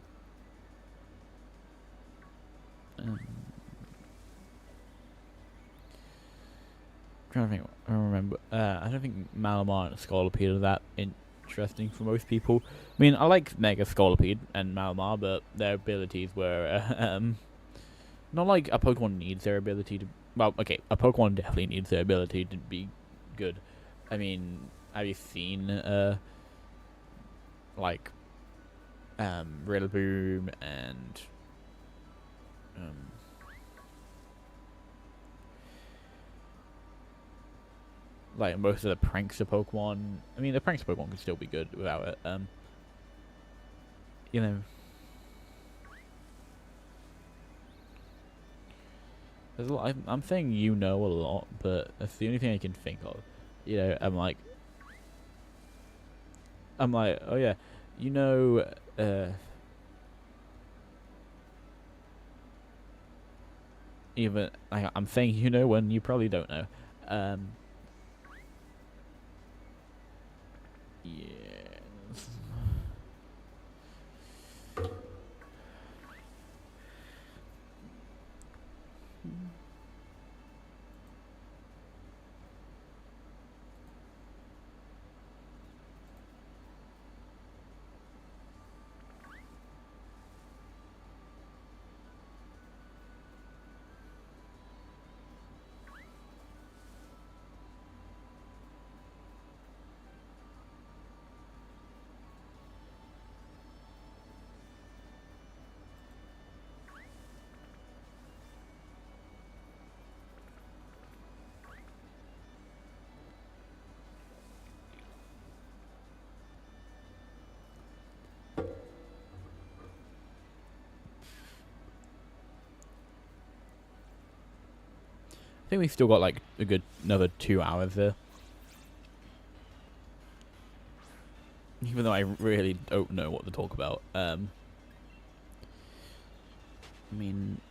trying to think. I don't remember. I don't think Malamar and Scolipede are that interesting for most people. I mean, I like Mega Scolipede and Malamar, but their abilities were not like a Pokemon needs their ability to. Well, okay, a Pokemon definitely needs their ability to be good. I mean, have you seen like Rillaboom and like most of the prankster Pokemon. I mean, the prankster Pokemon can still be good without it. You know, there's a lot. I'm saying you know a lot, but that's the only thing I can think of. You know, I'm like, oh yeah, you know, even I'm saying you know when you probably don't know. Yes. I think we've still got like a good another 2 hours there. Even though I really don't know what to talk about. I mean,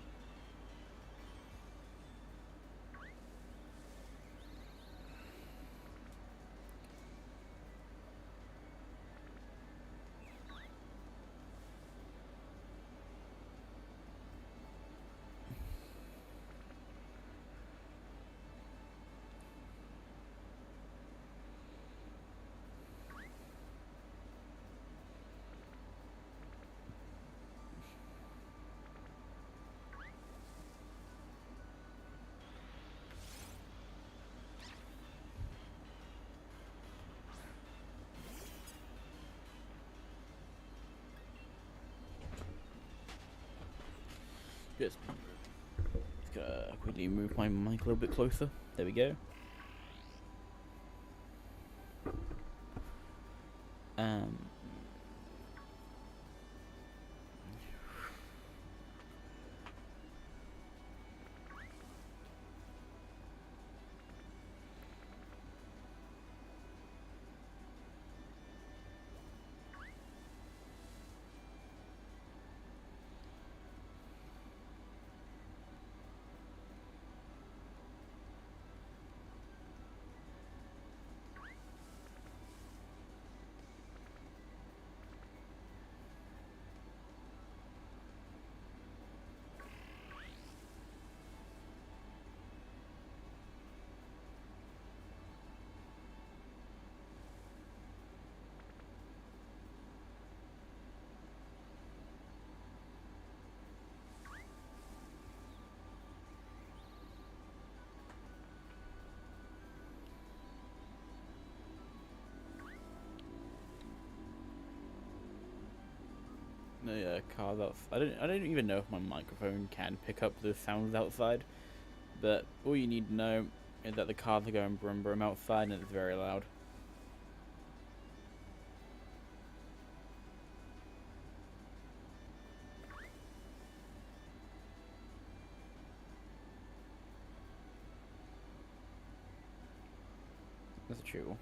just gotta quickly move my mic a little bit closer. There we go. Yeah, cars outside. I don't even know if my microphone can pick up the sounds outside, but all you need to know is that the cars are going brum brum outside and it's very loud. That's true.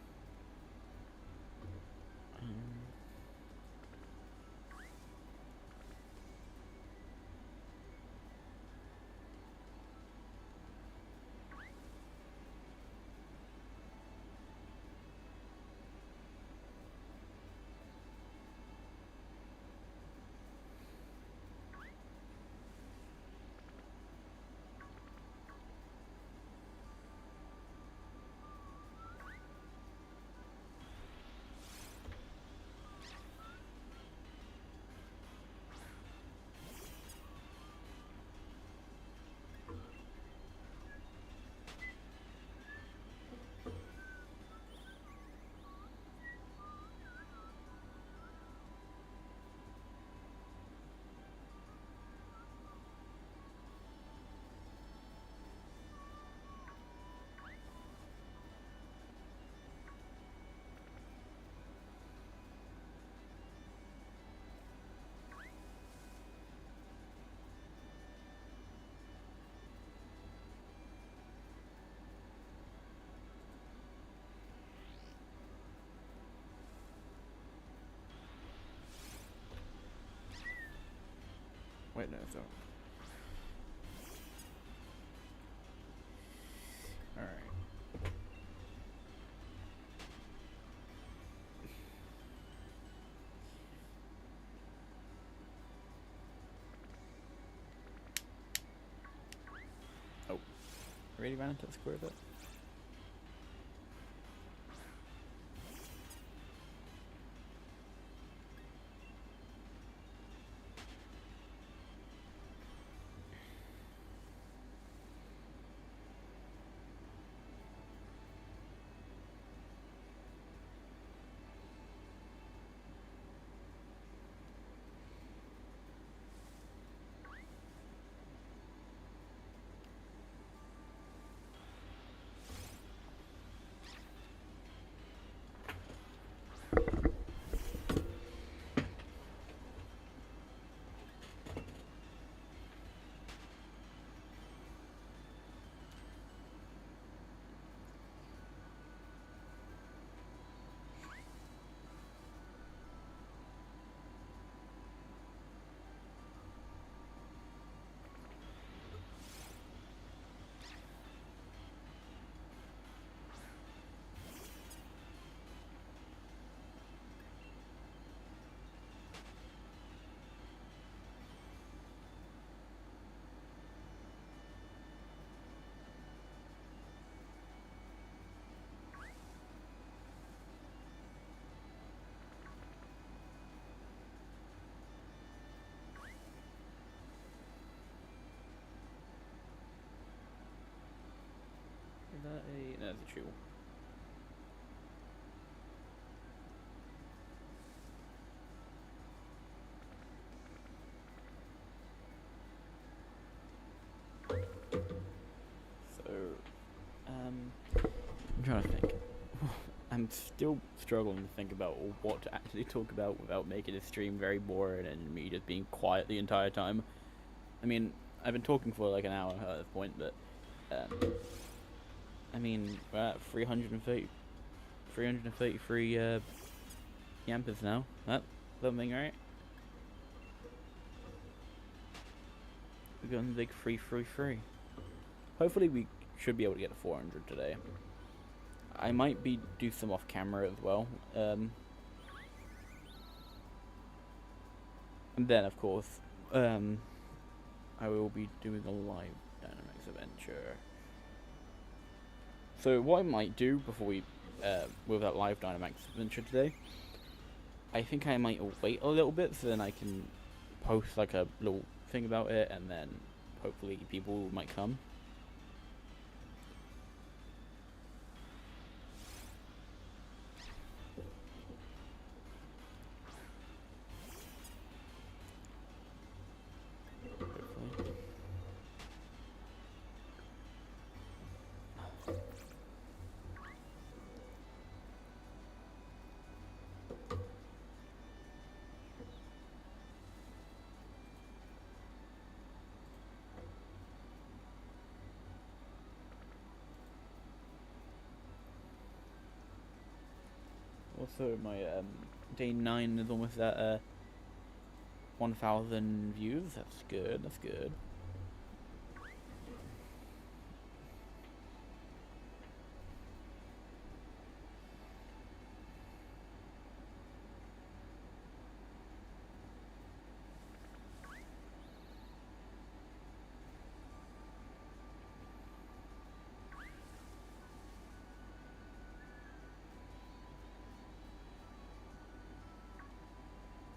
Wait, no, so. Alright. Oh. Already ran into the square bit? Is that a... No, that's a true. So, I'm trying to think. I'm still struggling to think about what to actually talk about without making the stream very boring and me just being quiet the entire time. I mean, I've been talking for like an hour at this point, but I mean, we're at 333 yampers now. That's something, right? We're going big 333. Hopefully we should be able to get to 400 today. I might do some off camera as well. And then of course, I will be doing a live Dynamics adventure. So what I might do before we with that live Dynamics adventure today, I think I might wait a little bit so then I can post like a little thing about it, and then hopefully people might come. Also, my day 9 is almost at 1,000 views. That's good. That's good.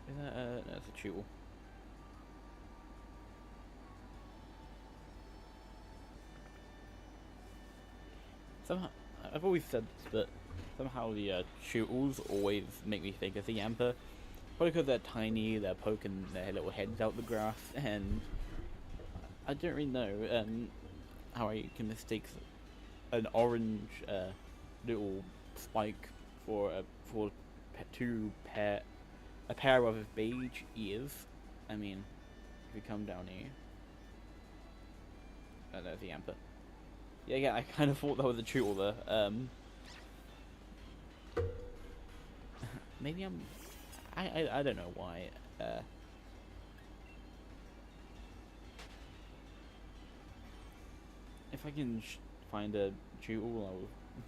Is that no, that's a tootle. Somehow, I've always said this, but somehow the tootles always make me think of the yamper. Probably because they're tiny, they're poking their little heads out the grass, and I don't really know how I can mistake an orange little spike for a pair of beige ears. I mean, if you come down here, oh, there's the yamper. Yeah, I kind of thought that was a tootle there. Maybe I don't know why. If I can find a tootle, I'll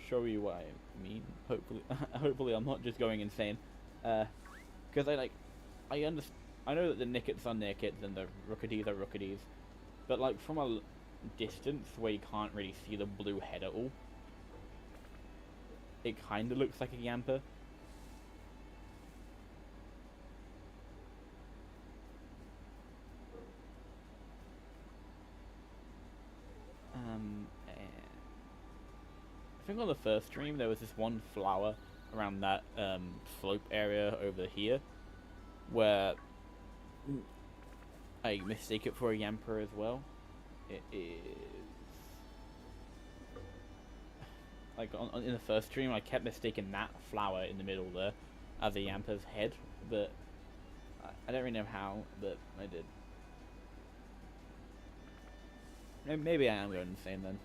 show you what I mean. Hopefully, hopefully I'm not just going insane. Because I know that the Nickets are Nickets and the Rooketies are Rooketies, but like from a distance where you can't really see the blue head at all, it kind of looks like a yamper. I think on the first stream there was this one flower around that slope area over here where I mistake it for a yamper as well. It is like in the first stream I kept mistaking that flower in the middle there as a yamper's head, but I don't really know how, but I did. Maybe I am going insane then.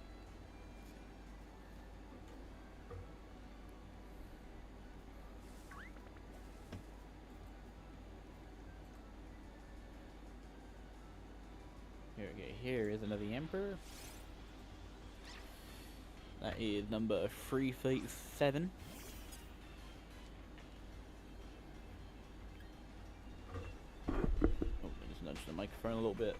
Here we go. Here is another yamper. That is number 337. Oh, I just nudged the microphone a little bit.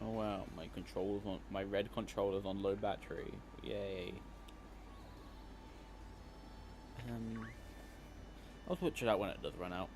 Oh wow, my red controller's on low battery. Yay. I'll switch it out when it does run out.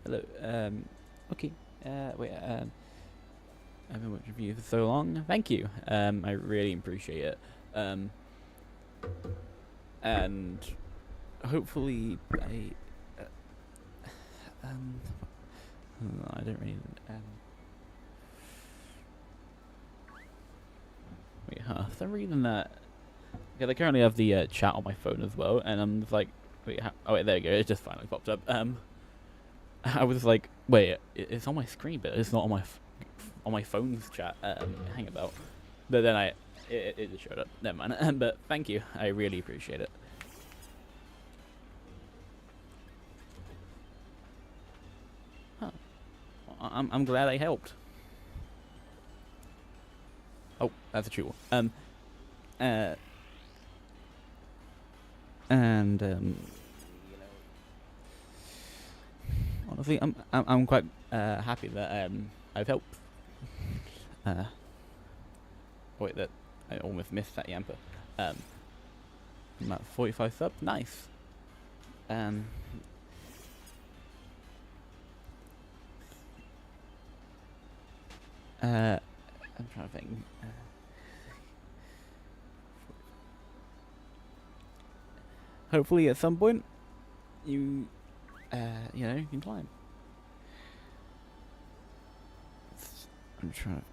Hello. Okay. Wait. I've been watching for you for so long. Thank you. I really appreciate it. And hopefully I don't really. Wait, for some reason that. Because I currently have the chat on my phone as well, and I'm just like, wait, oh wait, there you go. It just finally popped up. I was like, wait, it's on my screen, but it's not on my phone's chat hangabout. But then it just showed up. Never mind. But thank you. I really appreciate it. Huh. I'm glad I helped. Oh, that's a true one. And honestly, I'm quite happy that I've helped. Wait, that I almost missed that yamper. I'm at 45 sub. Nice. I'm trying to think. Hopefully, at some point, you you can climb. I'm trying to.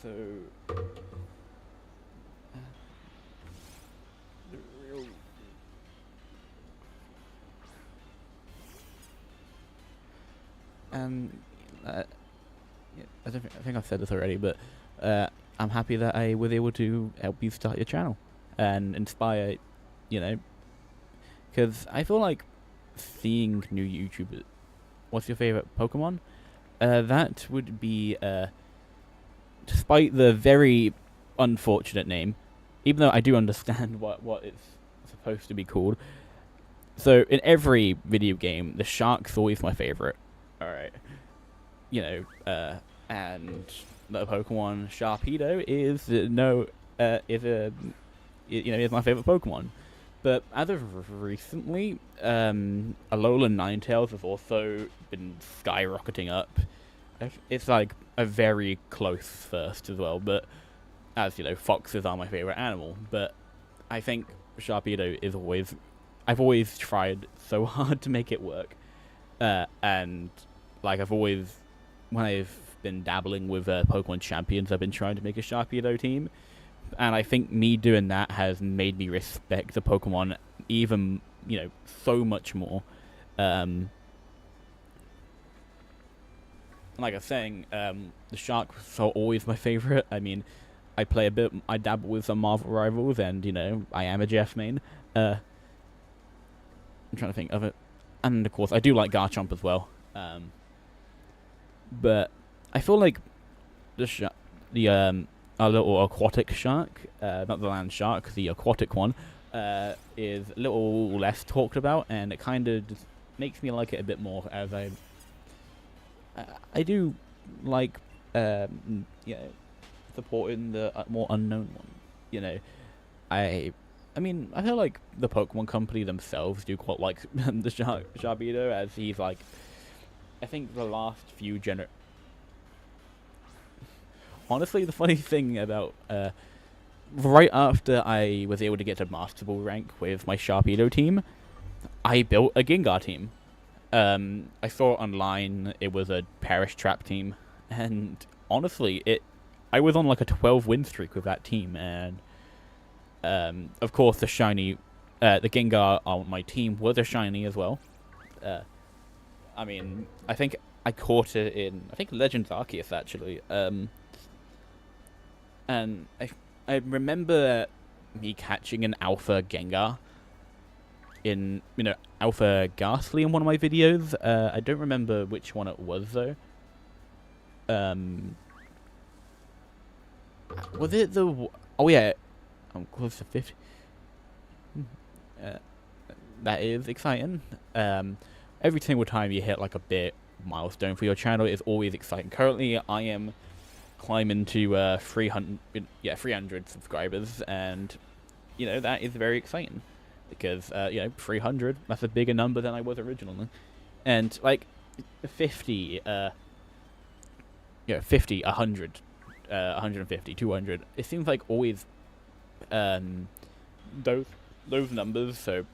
So, the real. Yeah, I think I've said this already, but I'm happy that I was able to help you start your channel and inspire, because I feel like seeing new YouTubers. What's your favorite Pokemon? That would be despite the very unfortunate name, even though I do understand what it's supposed to be called. So in every video game, the shark's always my favorite. All right, and the Pokemon Sharpedo is is my favorite Pokemon. But as of recently, Alolan Ninetales has also been skyrocketing up. It's like a very close first as well, but as you know, foxes are my favorite animal. But I think Sharpedo is always. I've always tried so hard to make it work, and like when I've been dabbling with Pokemon Champions, I've been trying to make a Sharpedo team, and I think me doing that has made me respect the Pokemon even so much more. Like I was saying, the Shark was always my favorite. I mean, I dabble with some Marvel rivals, and I am a Jeff main. I'm trying to think of it, and of course I do like Garchomp as well. But I feel like our little aquatic shark, not the land shark, the aquatic one, is a little less talked about, and it kind of just makes me like it a bit more, as I do like supporting the more unknown one. I mean, I feel like the Pokemon Company themselves do quite like the Sharpedo, as he's like, I think the last few Honestly, the funny thing about right after I was able to get to Master Ball rank with my Sharpedo team, I built a Gengar team. I saw online it was a Perish Trap team, and honestly, I was on like a 12 win streak with that team, and of course the Gengar on my team was a shiny as well. I mean, I think I caught it in Legends Arceus actually. And I remember me catching an Alpha Gengar in Alpha Ghastly in one of my videos. I don't remember which one it was though. Was it the? Oh yeah, I'm close to 50. that is exciting. Every single time you hit like a bit milestone for your channel is always exciting. Currently, I am climbing to 300 subscribers, and that is very exciting because 300, that's a bigger number than I was originally, and like 50, 50, 100, 150, 200. It seems like always those numbers. So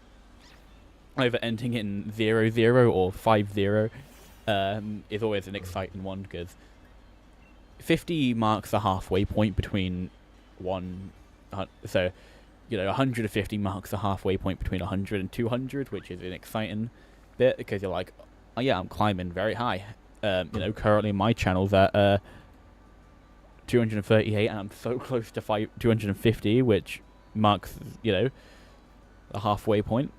either ending in 00 or 50 is always an exciting one, because 50 marks the halfway point between one. So 150 marks the halfway point between 100 and 200, which is an exciting bit because you're like, oh yeah, I'm climbing very high. Currently my channel's at 238, and I'm so close to 250, which marks the halfway point.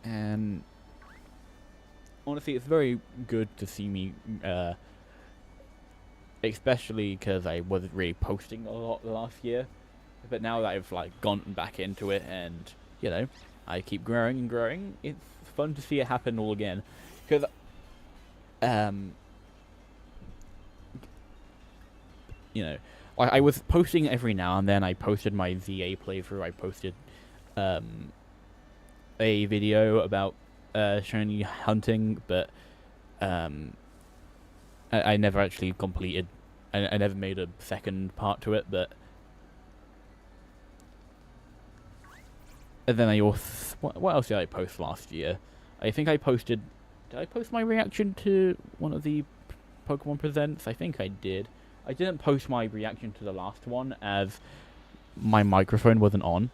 And honestly, it's very good to see me, especially because I wasn't really posting a lot last year. But now that I've gone back into it, and I keep growing and growing, it's fun to see it happen all again. Because I was posting every now and then. I posted my ZA playthrough. I posted a video about shiny hunting, but I never actually completed. I never made a second part to it, but. And then I also, what else did I post last year? I think I posted. Did I post my reaction to one of the Pokemon Presents? I think I did. I didn't post my reaction to the last one as my microphone wasn't on.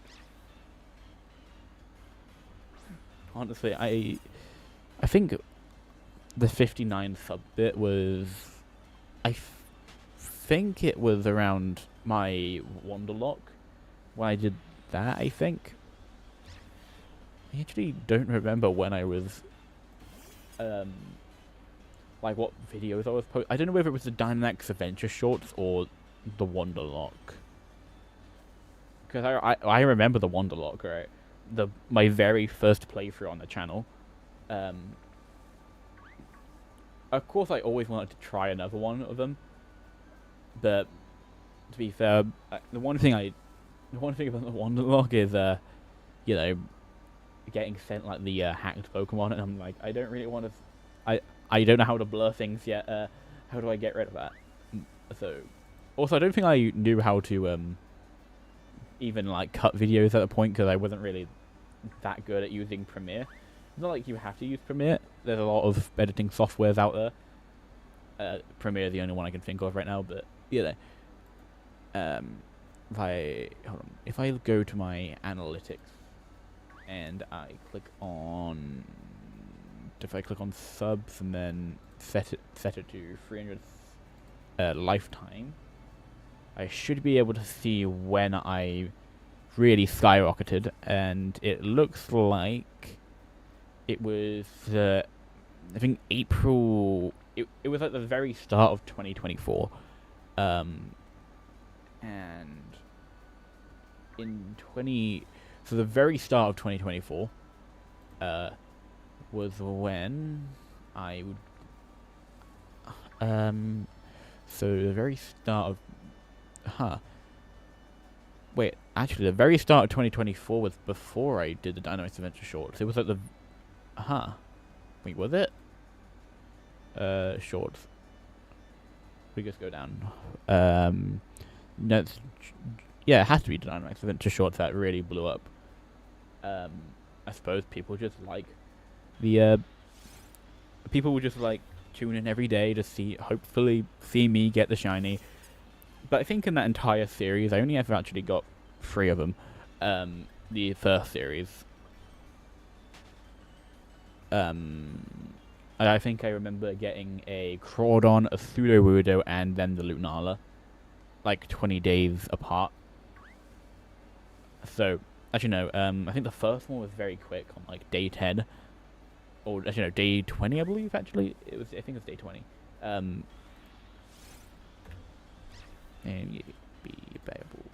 Honestly, I think the 59 sub bit was. I think it was around my Wonderlock when I did that. I think. I actually don't remember when I was, what videos I was posting. I don't know whether it was the Dynamax Adventure Shorts or the Wonderlock. Because I remember the Wonderlock, right? My very first playthrough on the channel. Of course, I always wanted to try another one of them. But, to be fair, the one thing about the Wonderlock is, getting sent the hacked Pokemon, and I'm like, I don't really want to. I don't know how to blur things yet. How do I get rid of that? So, also, I don't think I knew how to even cut videos at the point, because I wasn't really that good at using Premiere. It's not like you have to use Premiere. There's a lot of editing softwares out there. Premiere is the only one I can think of right now, but if I go to my analytics. And I click on. If I click on subs and then set it to 300 lifetime, I should be able to see when I really skyrocketed, and it looks like it was I think April. It was at the very start of 2024, and in So the very start of 2024 was when I would. So the very start of. Wait, actually, the very start of 2024 was before I did the Dynamax Adventure Shorts. It was at the. Wait, was it? Shorts. We just go down. No, yeah, it has to be the Dynamax Adventure Shorts that really blew up. I suppose people just people will just tune in every day to hopefully see me get the shiny. But I think in that entire series, I only ever actually got 3 of them. The first series. I think I remember getting a Crawdon, a Sudowoodo, and then the Lunala, 20 days apart. So. Actually, no. I think the first one was very quick on day 10, or actually no, day 20, I believe. Actually, it was. I think it was day 20. And be available.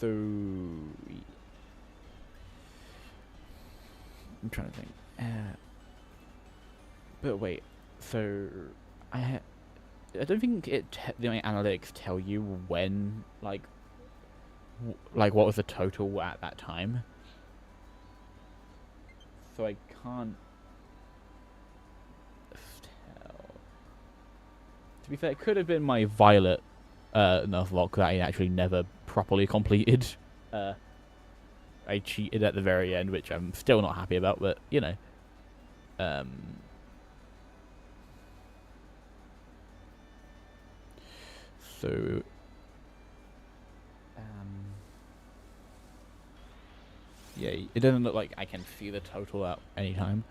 So I'm trying to think. But wait, so I don't think the analytics tell you when like what was the total at that time. So I can't tell. To be fair, it could have been my Violet Nuzlocke that I actually never properly completed. I cheated at the very end, which I'm still not happy about, but you know. So yeah, it doesn't look like I can see the total at any time.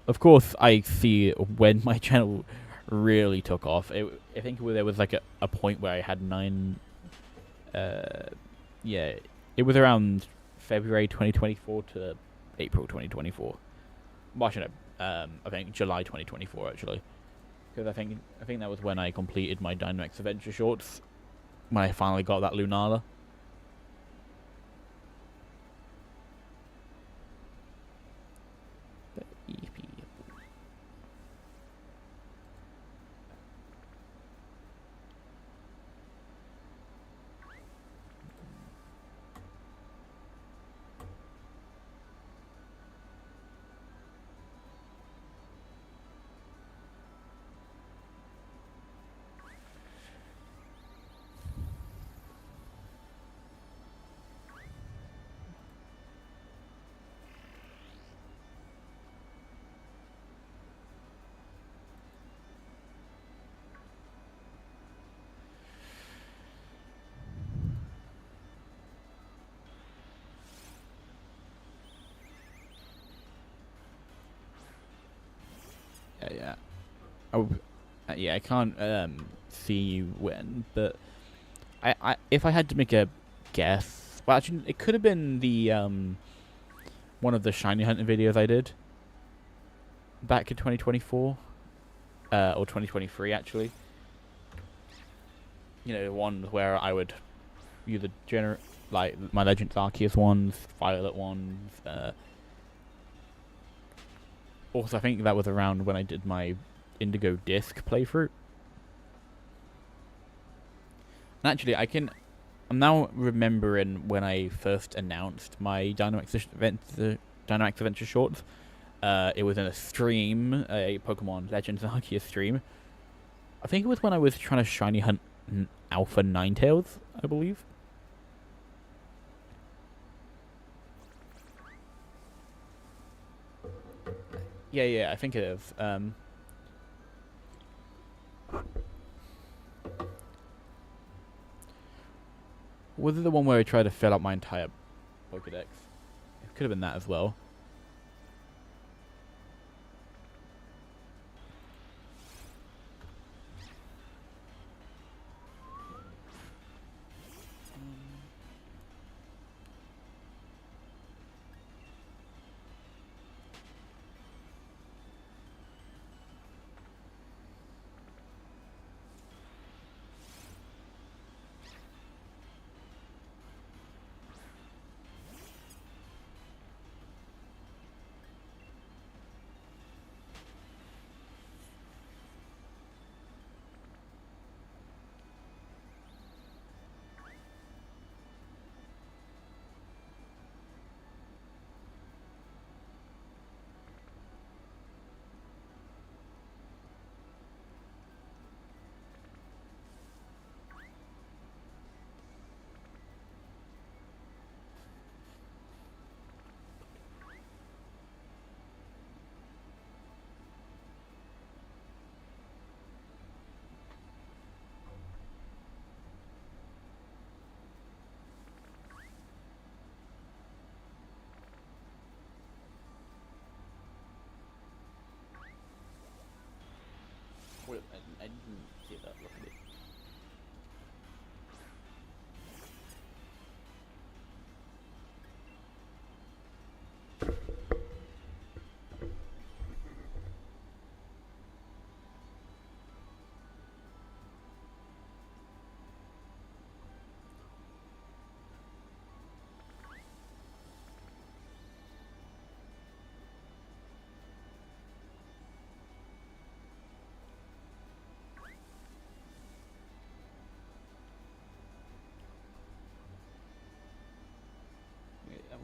Of course, I see when my channel really took off. I think there was like a point where I had 9. Yeah, it was around February 2024 to April 2024. Well, actually, no, I think July 2024 actually, because I think that was when I completed my Dynamax Adventure shorts. When I finally got that Lunala. Yeah. Yeah, I can't see when, but I if I had to make a guess, well, actually, it could have been the one of the shiny hunting videos I did back in 2024, or 2023 actually. You know, the one where I would either generate like my Legends Arceus ones, Violet ones. Also, I think that was around when I did my Indigo Disc playthrough. And actually, I'm now remembering when I first announced my Dynamax Adventure shorts. It was in a stream, a Pokemon Legends Arceus stream. I think it was when I was trying to shiny hunt Alpha Ninetales, I believe. Yeah, I think it is. Was it the one where I tried to fill up my entire Pokedex? It could have been that as well. Wait, I didn't see that. Look at it.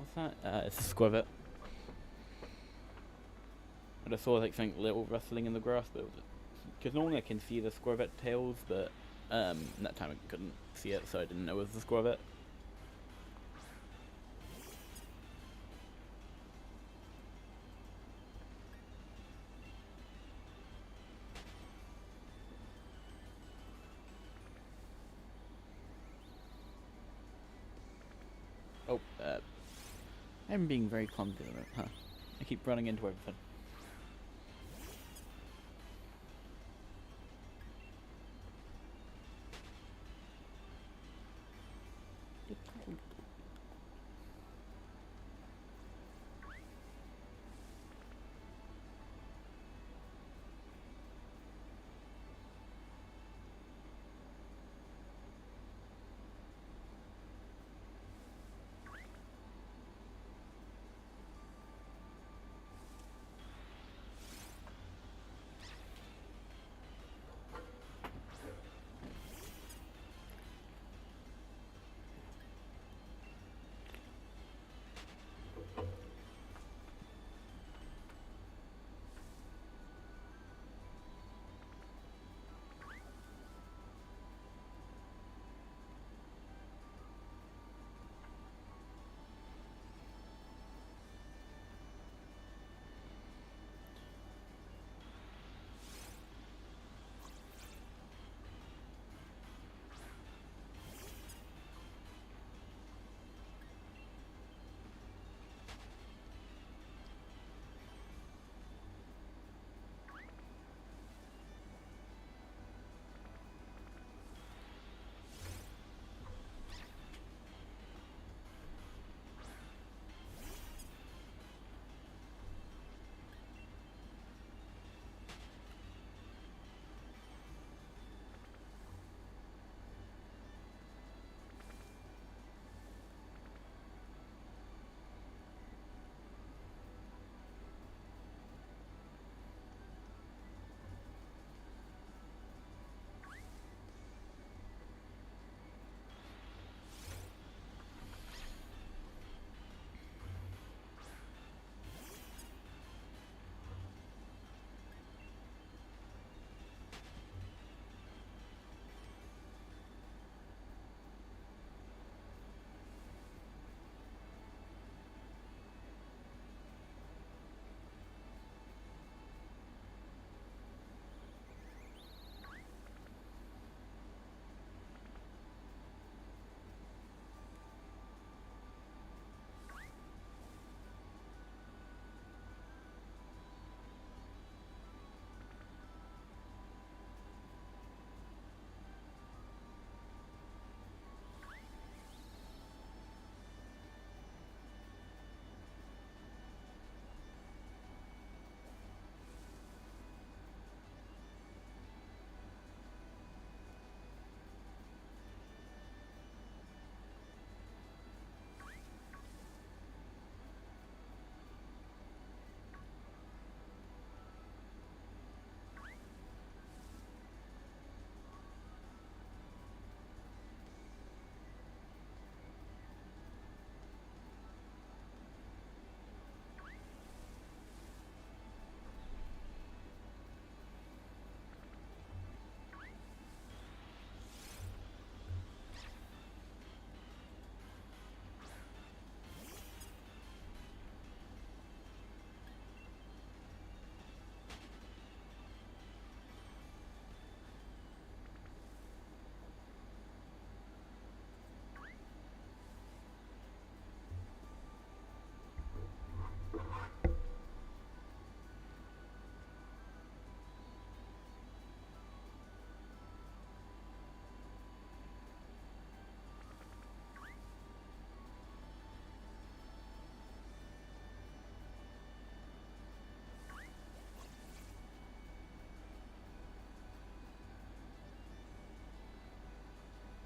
What's that? It's a squivet. I just saw like something little rustling in the grass, but because normally I can see the squivet tails, but that time I couldn't see it, so I didn't know it was the squivet. Oh, I'm being very clumsy, huh? I keep running into everything.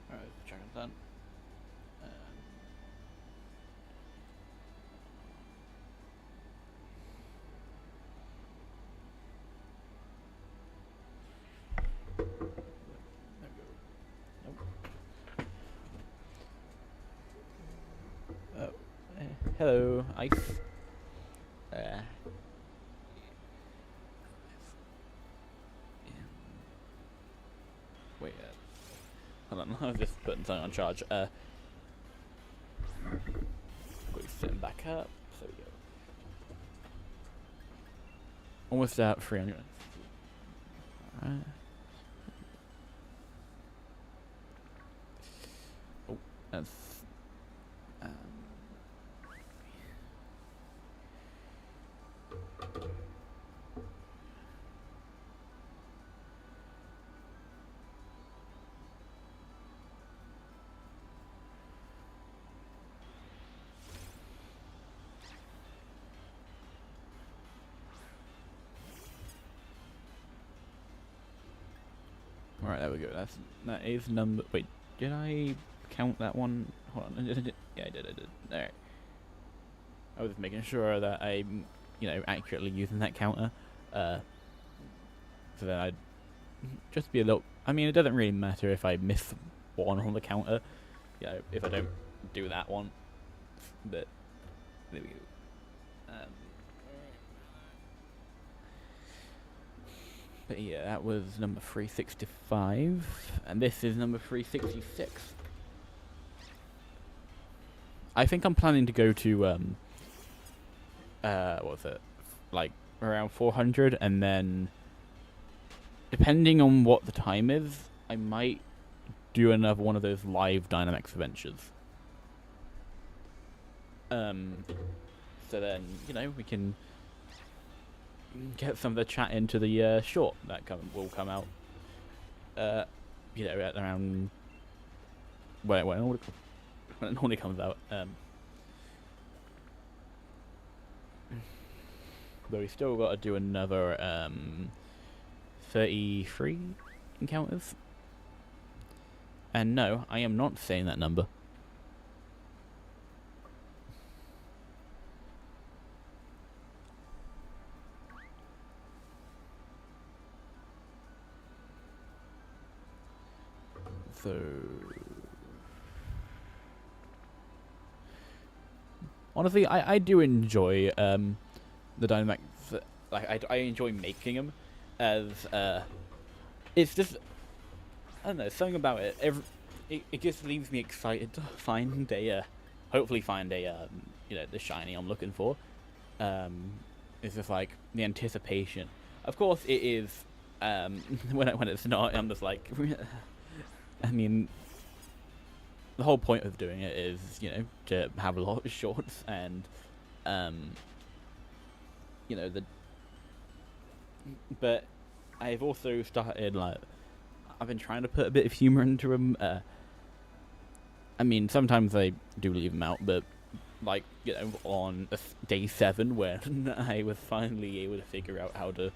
Alright, check it then. There we go. Nope. Oh. Hello, ice. Wait, hold on, I was just putting something on charge. Got you sitting back up. So we go. Almost at 300. Alright. Oh, that's. Alright, there we go. That is number. Wait, did I count that one? Hold on. Yeah, I did. Alright. I was making sure that I'm, accurately using that counter. So then I'd just be a little. I mean, it doesn't really matter if I miss one on the counter. If I don't do that one. But there we go. But yeah, that was number 365, and this is number 366. I think I'm planning to go to, what was it, like, around 400, and then, depending on what the time is, I might do another one of those live Dynamax adventures. So then, we can get some of the chat into the short that will come out. At around when it normally comes out. But we still got to do another 33 encounters. And no, I am not saying that number. So honestly, I do enjoy the Dynamax. Like I enjoy making them, as it's just, I don't know, something about it. It just leaves me excited to find hopefully find the shiny I'm looking for. It's just like the anticipation. Of course, it is when it's not. I'm just like. I mean, the whole point of doing it is, to have a lot of shorts and, but I've also started, I've been trying to put a bit of humor into them. I mean, sometimes I do leave them out, but, on day 7, when I was finally able to figure out how to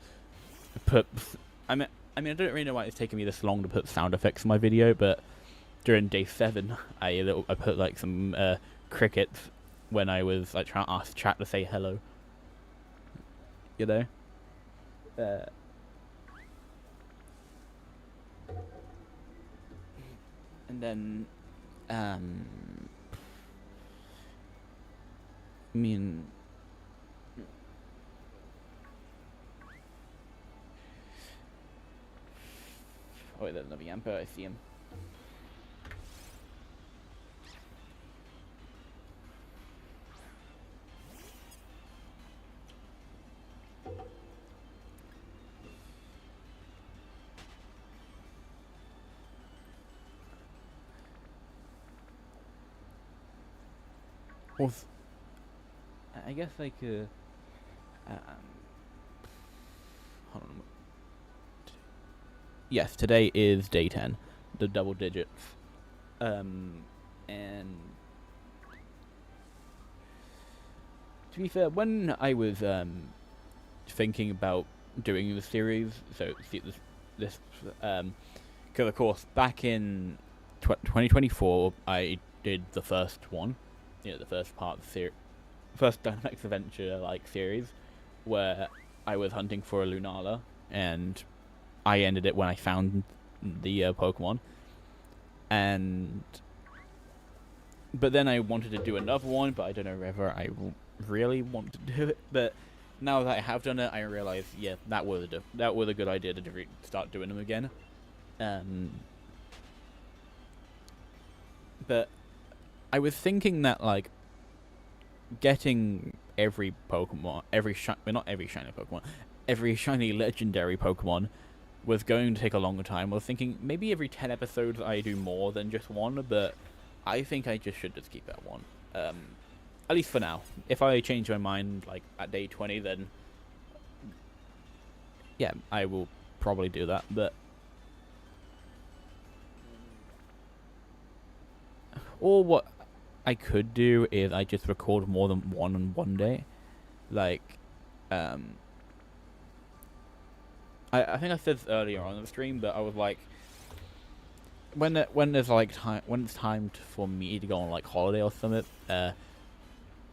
put, I don't really know why it's taken me this long to put sound effects in my video, but during day 7, I put some crickets when I was trying to ask chat to say hello. And then I mean. Oh wait, there's another yamper, I see him. Well, I guess hold on. Yes, today is day 10, the double digits. And to be fair, when I was thinking about doing the series, so this because of course back in 2024 I did the first one, the first part of the first Dynamax Adventure series, where I was hunting for a Lunala, and I ended it when I found the Pokemon, and But then I wanted to do another one, but I don't know whether I really want to do it. But now that I have done it, I realize, yeah, that was a good idea to start doing them again. Um, but I was thinking that like getting every Pokemon, not every shiny Pokemon, every shiny legendary Pokemon was going to take a longer time. I was thinking maybe every 10 episodes I do more than just one, but I think I should just keep that one. At least for now. If I change my mind like at day 20, then yeah, I will probably do that. But or what I could do is I just record more than one on one day. Like, I think I said this earlier on the stream, but I was like, when there's like when it's time for me to go on like holiday or something,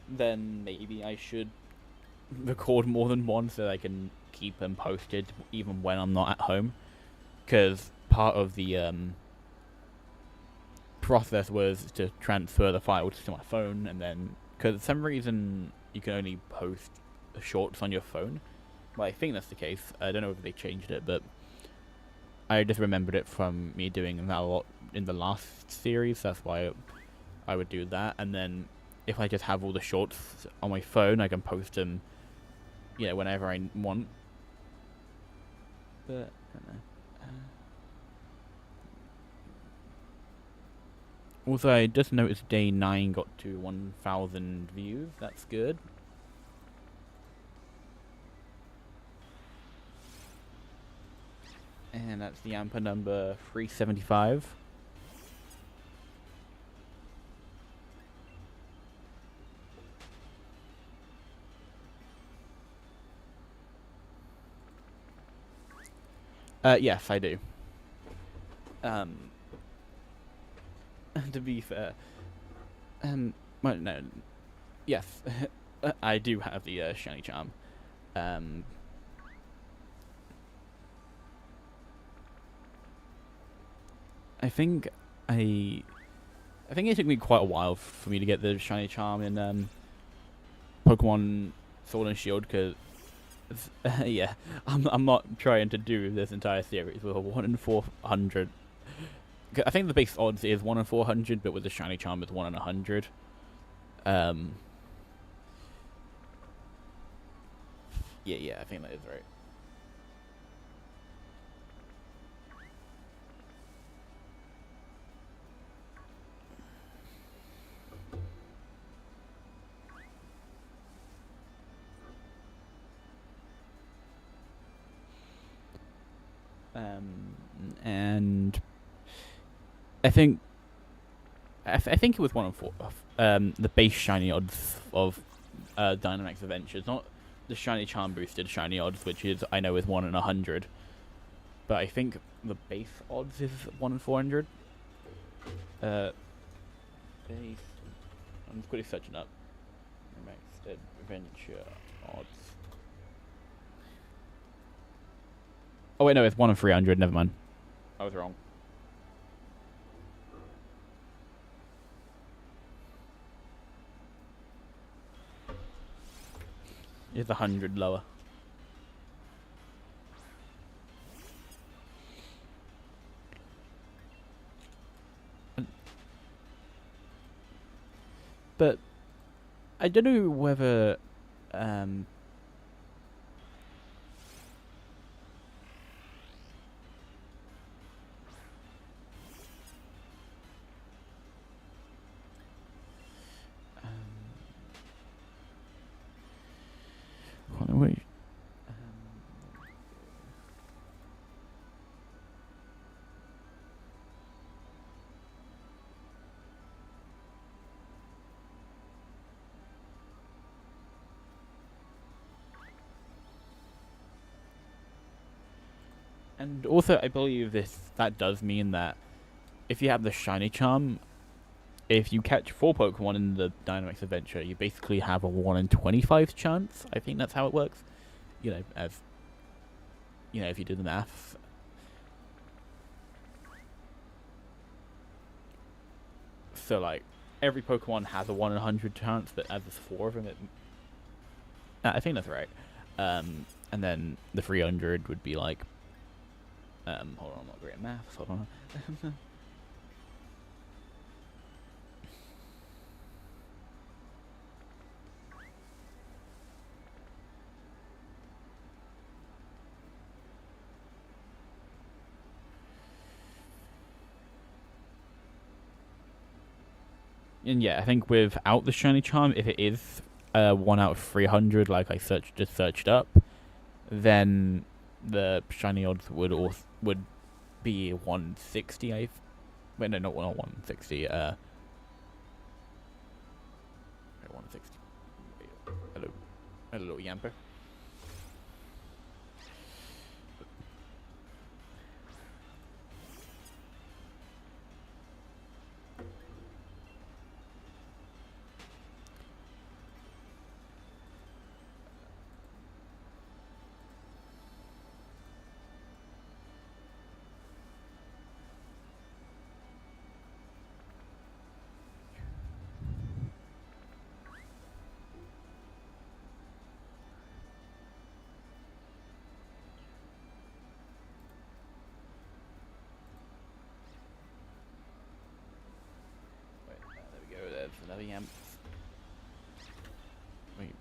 then maybe I should record more than one so that I can keep them posted even when I'm not at home. Because part of the process was to transfer the files to my phone, and then because for some reason you can only post shorts on your phone. Well, I think that's the case. I don't know if they changed it, but I just remembered it from me doing that a lot in the last series. That's why I would do that. And then if I just have all the shorts on my phone, I can post them, whenever I want. But I don't know. Also, I just noticed day 9 got to 1,000 views. That's good. And that's the yamper number 375. Yes, I do. To be fair, well, no, yes, I do have the shiny charm. I think it took me quite a while for me to get the shiny charm in Pokemon Sword and Shield, because yeah, I'm not trying to do this entire series with a 1 in 400. I think the base odds is 1 in 400, but with the shiny charm it's 1 in 100. Yeah, I think that is right. And I think it was 1 in 4. The base shiny odds of Dynamax Adventures, not the shiny charm boosted shiny odds, which is I know is 1 in 100. But I think the base odds is 1 in 400. Base. I'm quickly searching up Dynamax Adventure odds. Oh wait, no, it's 1 in 300. Never mind, I was wrong. It's 100 lower. But I don't know whether wait. And also, I believe that does mean that if you have the shiny charm, if you catch 4 Pokemon in the Dynamax Adventure, you basically have a 1 in 25 chance. I think that's how it works. If you do the math. So, like, every Pokemon has a 1 in 100 chance, but as there's 4 of them, I think that's right. And then the 300 would be like, hold on, I'm not great at maths. Hold on. And yeah, I think without the shiny charm, if it is 1 out of 300, like I just searched up, then the shiny odds would be 160. Wait, no, not 160. 160. Hello, hello, yamper. There we go. There's another yamp. Wait.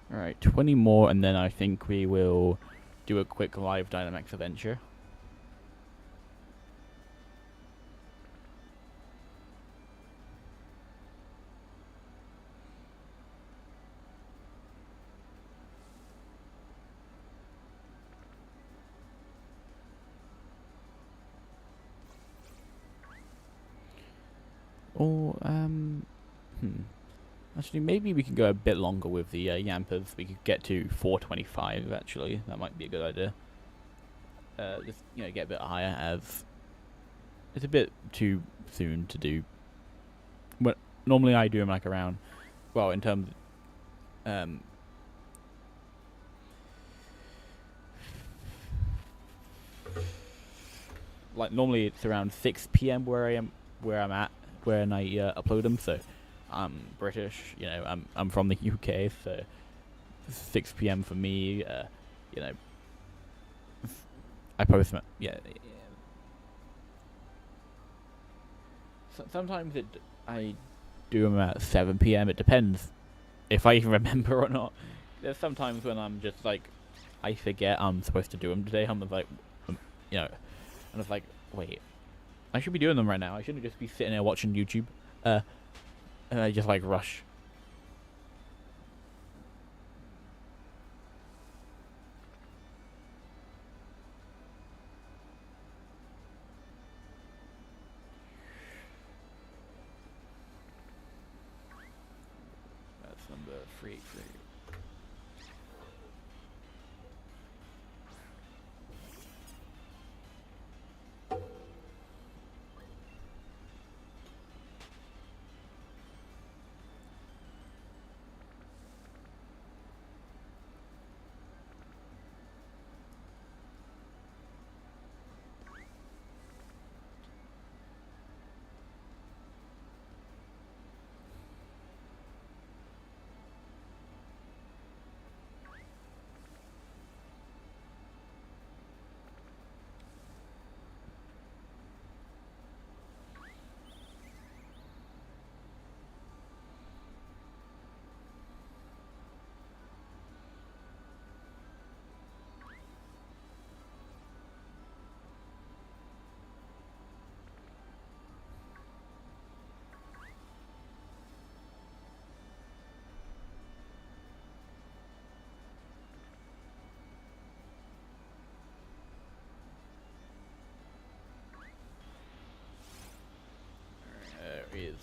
Alright, 20 more, and then I think we will do a quick live Dynamax adventure. Or, actually, maybe we can go a bit longer with the Yampers. We could get to 425, actually. That might be a good idea. Just, get a bit higher, as it's a bit too soon to do. But normally I do them like around, well, in terms like normally it's around 6 p.m. where I'm at when I upload them. So I'm British, I'm from the UK, so 6 p.m. for me. I post them. Sometimes I do them at 7 p.m. It depends if I even remember or not. There's sometimes when I'm just like, I forget I'm supposed to do them today. I'm like, and it's like, wait, I should be doing them right now. I shouldn't just be sitting there watching YouTube. And I just like rush. That's number 383.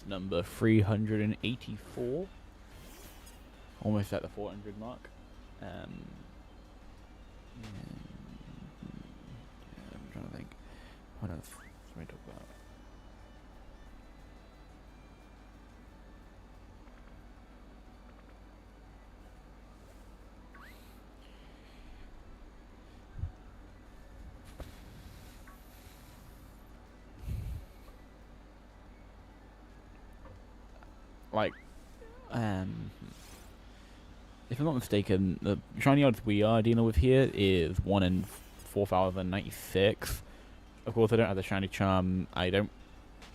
number 384. Almost at the 400 mark. Yeah, I'm trying to think. What else can we talk about? Like, if I'm not mistaken, the shiny odds we are dealing with here is 1 in 4,096. Of course, I don't have the shiny charm. I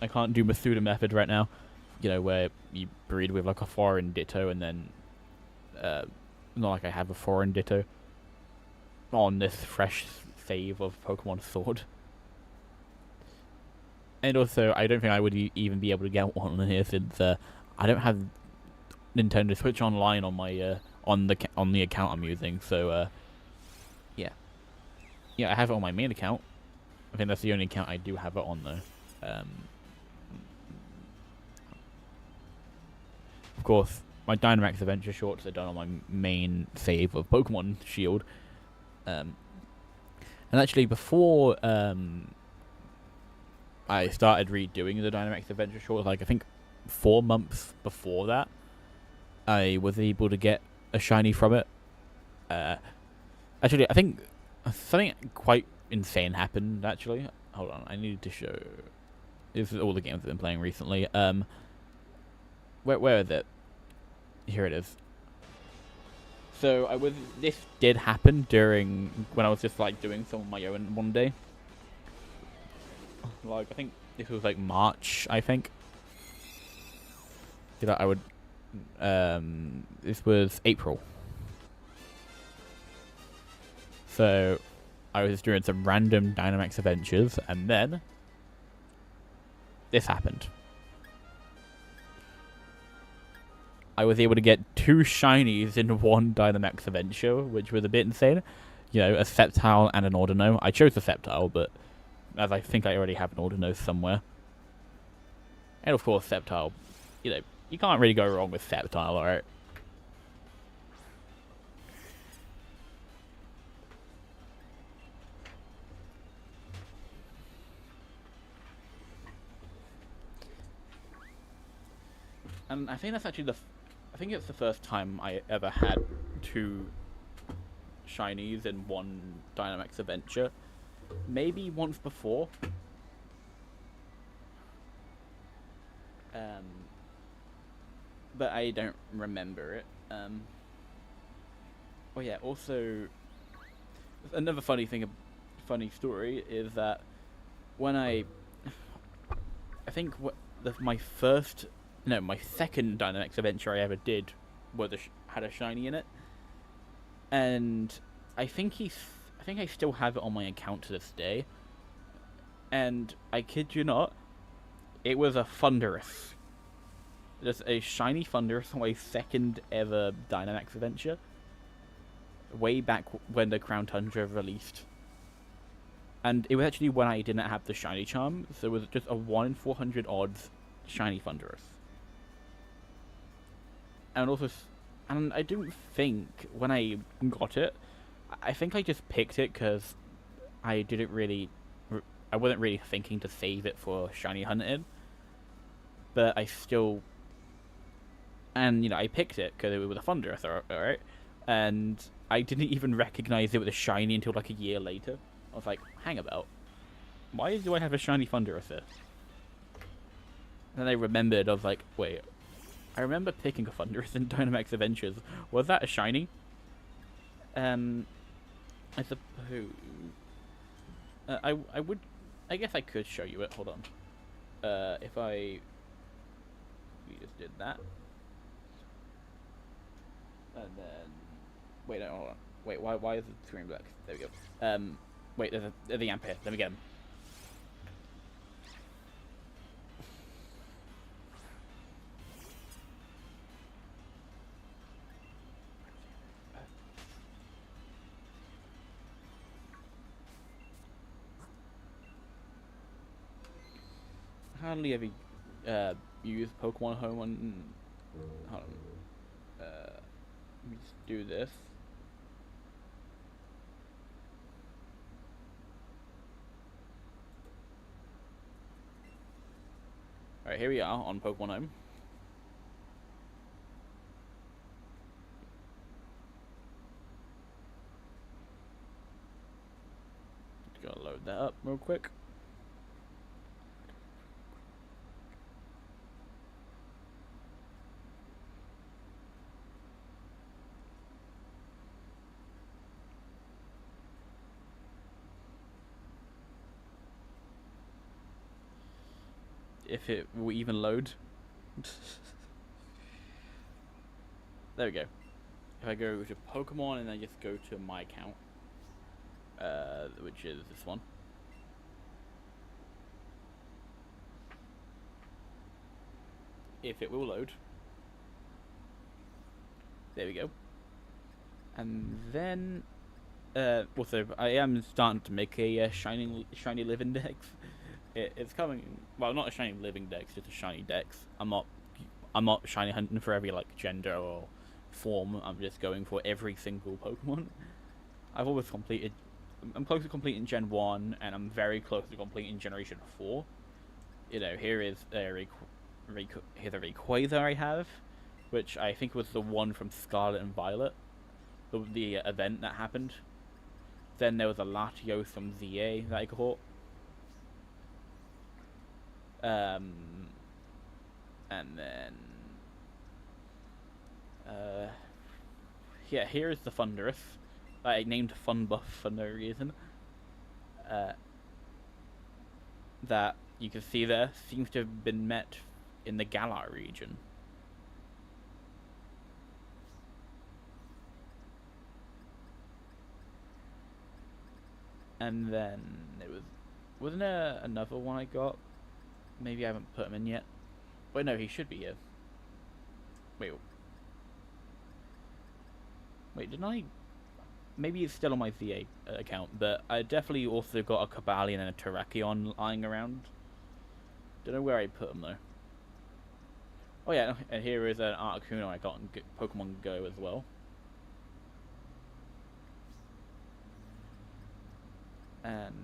can't do Masuda method right now. You know, where you breed with like a foreign Ditto and then, not like I have a foreign Ditto on this fresh save of Pokemon Sword. And also, I don't think I would even be able to get one on here since I don't have Nintendo Switch Online on my on the account I'm using. So yeah, I have it on my main account. I think that's the only account I do have it on though. Of course, my Dynamax Adventure shorts are done on my main save of Pokemon Shield. And actually, before I started redoing the Dynamax Adventure shorts, like I think 4 months before that, I was able to get a shiny from it. Actually, I think something quite insane happened, actually. Hold on, I needed to show... This is all the games I've been playing recently. Where is it? Here it is. So, this did happen during... when I was just, like, doing some of my own one day. Like, I think this was, like, March, I think. I would... this was April. So, I was doing some random Dynamax adventures, and then this happened. I was able to get 2 shinies in one Dynamax adventure, which was a bit insane. You know, a Sceptile and an Ordino. I chose the Sceptile, but as I think I already have an Ordino somewhere. And of course, Sceptile, you know, you can't really go wrong with Sceptile, alright? And I think that's actually I think it's the first time I ever had 2 shinies in one Dynamax adventure. Maybe once before. But I don't remember it. Oh yeah, also, another funny story is that when I think my second Dynamax adventure I ever did had a shiny in it, and I think I still have it on my account to this day. And I kid you not, it was a Thundurus. Just a shiny Thundurus on my second ever Dynamax adventure. Way back when the Crown Tundra released. And it was actually when I didn't have the shiny charm, so it was just a 1 in 400 odds shiny Thundurus. And I don't think, when I got it, I think I just picked it because I wasn't really thinking to save it for shiny hunting. But I still... And, you know, I picked it because it was a Thundurus, alright? And I didn't even recognize it was a shiny until like a year later. I was like, hang about. Why do I have a shiny Thundurus here? And then I remembered, I was like, wait. I remember picking a Thundurus in Dynamax Adventures. Was that a shiny? I suppose... I guess I could show you it. Hold on. We just did that. And then... Wait, no, hold on. Wait, why is the screen black? There we go. Wait, there's a yamper here. Let me get him. Hardly ever use Pokemon Home on. Hold on. Let me just do this. Alright, here we are on Pokemon Home. Just gotta load that up real quick. If it will even load. There we go. If I go to Pokemon and then just go to my account, which is this one. If it will load. There we go. And then, also, I am starting to make a shiny live index. It's coming. Well, not a shiny living dex, just a shiny dex. I'm not shiny hunting for every like gender or form. I'm just going for every single Pokemon. I've always completed. I'm close to completing Gen 1, and I'm very close to completing Generation 4. You know, here is here's a Rayquaza I have, which I think was the one from Scarlet and Violet, the event that happened. Then there was a Latios from ZA that I caught. And then, yeah, here is the Thunderous. I named Funbuff for no reason. That you can see there seems to have been met in the Galar region. And then wasn't there another one I got? Maybe I haven't put him in yet. Wait, no, he should be here. Wait, didn't I? Maybe it's still on my VA account, but I definitely also got a Cobalion and a Terrakion lying around. Don't know where I put them though. Oh yeah, and here is an Articuno I got in Pokemon Go as well. And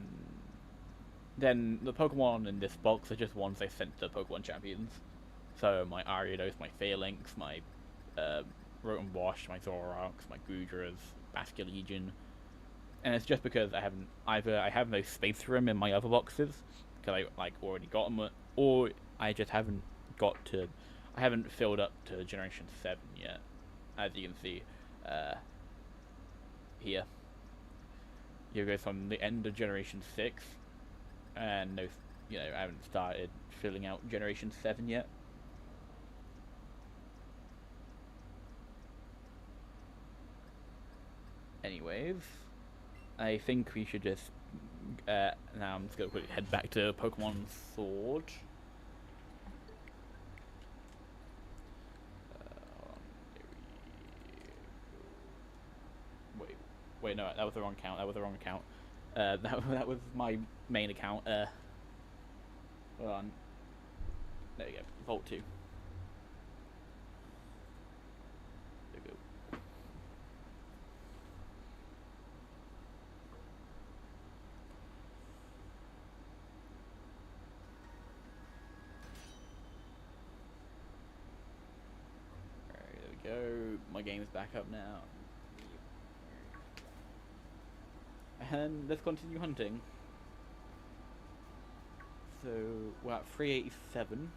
then the Pokemon in this box are just ones I sent to the Pokemon Champions. So my Ariados, my Phalanx, my Rotom Wash, my Zoroark, my Goodras, Basculegion. And it's just because I have no space for them in my other boxes, because I already got them, or I just haven't I haven't filled up to Generation 7 yet, as you can see here. Here goes from the end of Generation 6, and I haven't started filling out Generation 7 yet. Anyways, I think we should just now I'm just gonna quickly head back to Pokemon Sword. Wait, no, that was the wrong account. That was my main account. Hold on. There we go. Vault 2. There we go. Alright, there we go. My game's back up now. And let's continue hunting. So we're at 387,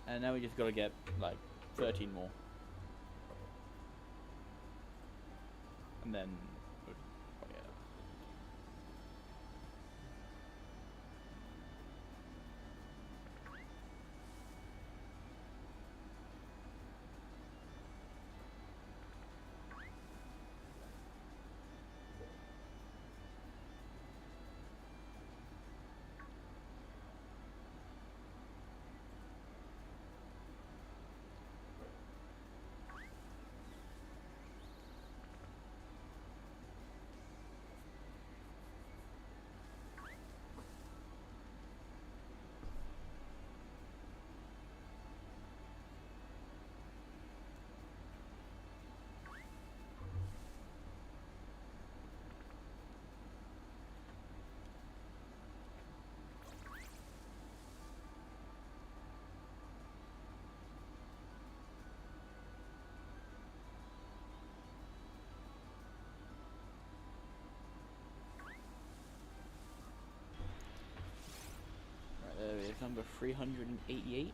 and now we just gotta get like 13 more, and then number 388.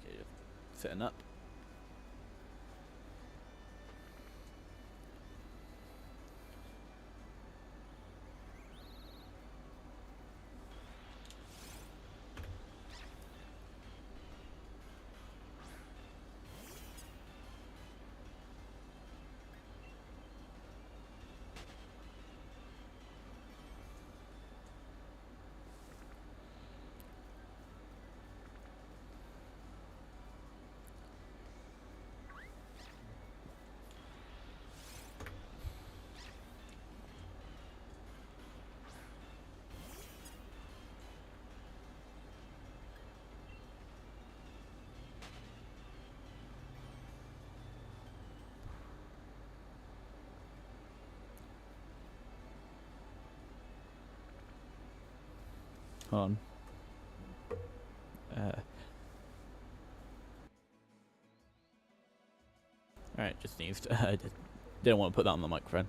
Okay, just setting up. Hold on. Alright, just sneezed. Didn't want to put that on the microphone.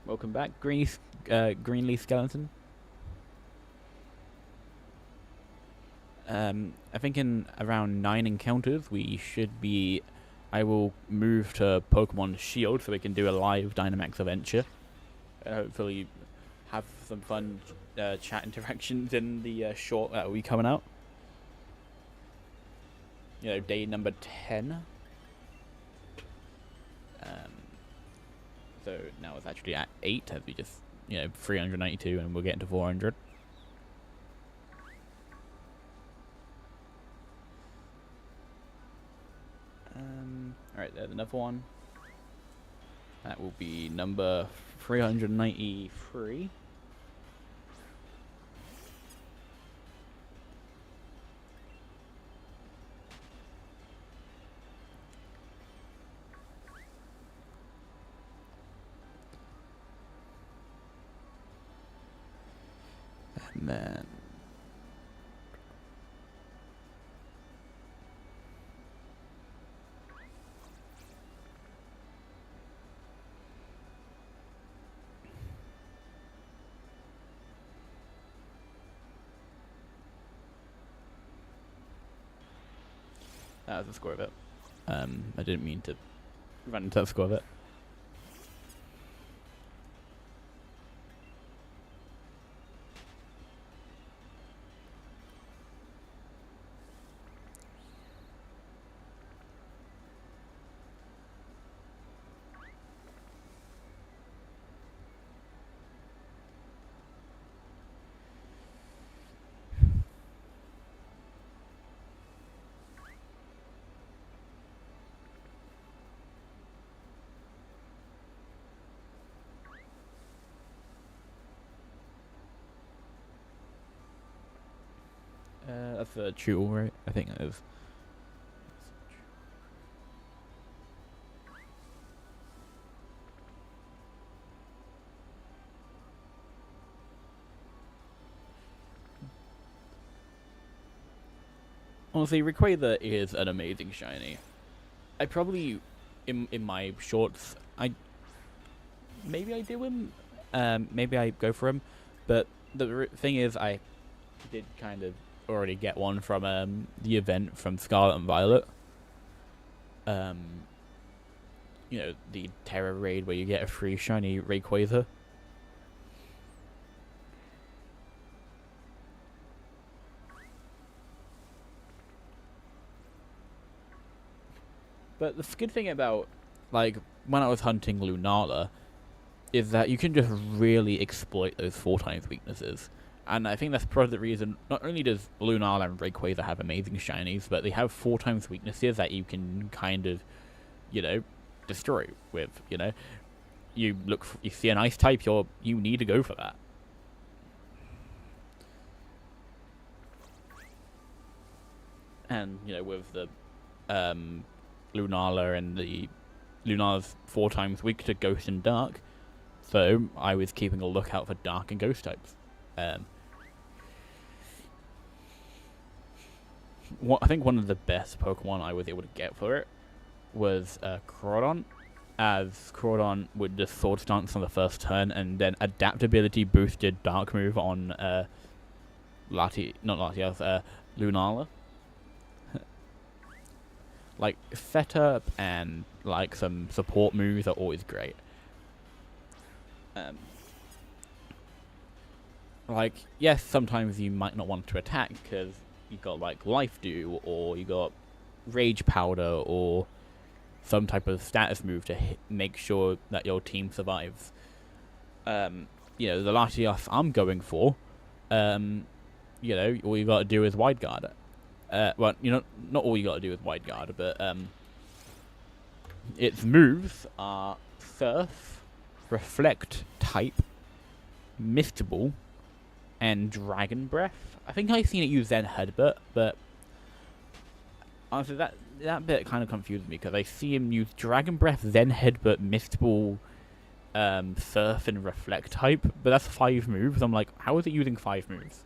Welcome back, Greenleaf Skeleton. I think in around 9 encounters we should be. I will move to Pokemon Shield so we can do a live Dynamax adventure. Hopefully, have some fun chat interactions in the short that will be coming out. You know, day number 10. So now it's actually at 8 as we just, 392 and we'll get into 400. Alright, there's another one. That will be number 393. And then that was the score of it. I didn't mean to run into the score of it. That's a Chewel, right? I think that is. Honestly, Rayquaza is an amazing shiny. I probably, in my shorts, maybe I do him, maybe I go for him, but the thing is, I did kind of already get one from the event from Scarlet and Violet. Um, the Terror Raid where you get a free shiny Rayquaza. But the good thing about, like, when I was hunting Lunala, is that you can just really exploit those 4x weaknesses. And I think that's part of the reason, not only does Lunala and Rayquaza have amazing shinies, but they have 4x weaknesses that you can kind of, destroy with, You you see an ice type, you need to go for that. And, with the, Lunala and the Lunala's 4x weak to Ghost and Dark, so I was keeping a lookout for Dark and Ghost types. I think one of the best Pokemon I was able to get for it was Crawdon, as Crawdon would just Sword Stance on the first turn, and then Adaptability boosted Dark move on Lunala. Like, setup and, like, some support moves are always great. Like, yes, sometimes you might not want to attack because you got, like, Life Dew, or you got Rage Powder, or some type of status move to make sure that your team survives. The Latias I'm going for, all you gotta do is Wide Guard. Well, not all you gotta do is Wide Guard, but its moves are Surf, Reflect type, Mist Ball, and Dragon Breath. I think I've seen it use Zen Headbutt, but honestly, that bit kind of confused me because I see him use Dragon Breath, Zen Headbutt, Mist Ball, Surf, and Reflect type, but that's 5 moves. I'm like, how is it using 5 moves?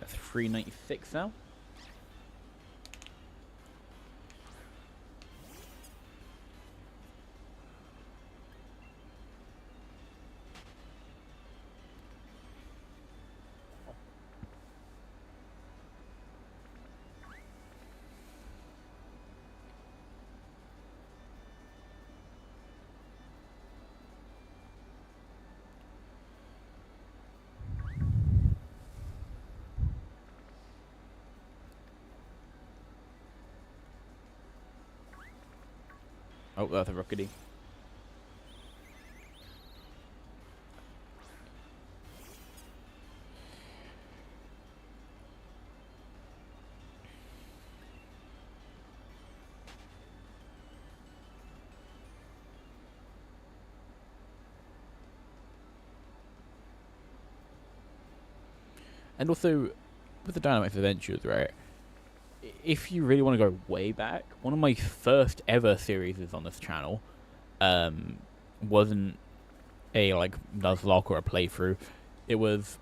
That's 396 now. Oh, that's a Rockety. And also, with the Dynamax Adventures, right? If you really want to go way back, one of my first ever series on this channel wasn't a Nuzlocke or a playthrough. It was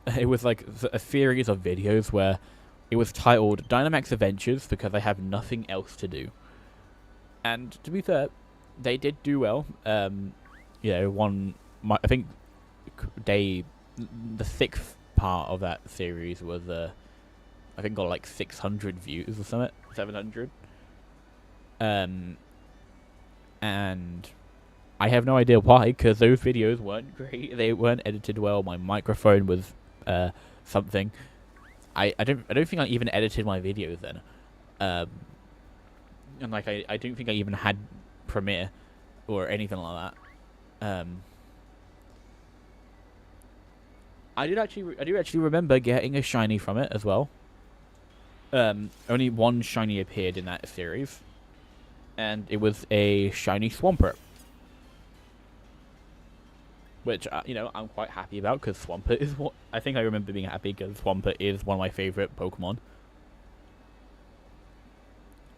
like a series of videos where it was titled Dynamax Adventures because I have nothing else to do. And to be fair, they did do well. I think the 6th part of that series was I think got like 600 views or something, 700. And I have no idea why, because those videos weren't great. They weren't edited well. My microphone was something. I don't think I even edited my videos then. And I don't think I even had Premiere or anything like that. I do actually remember getting a shiny from it as well. Only one shiny appeared in that series, and it was a shiny Swampert, which I'm quite happy about because Swampert is what I think I remember being happy because Swampert is one of my favorite Pokemon.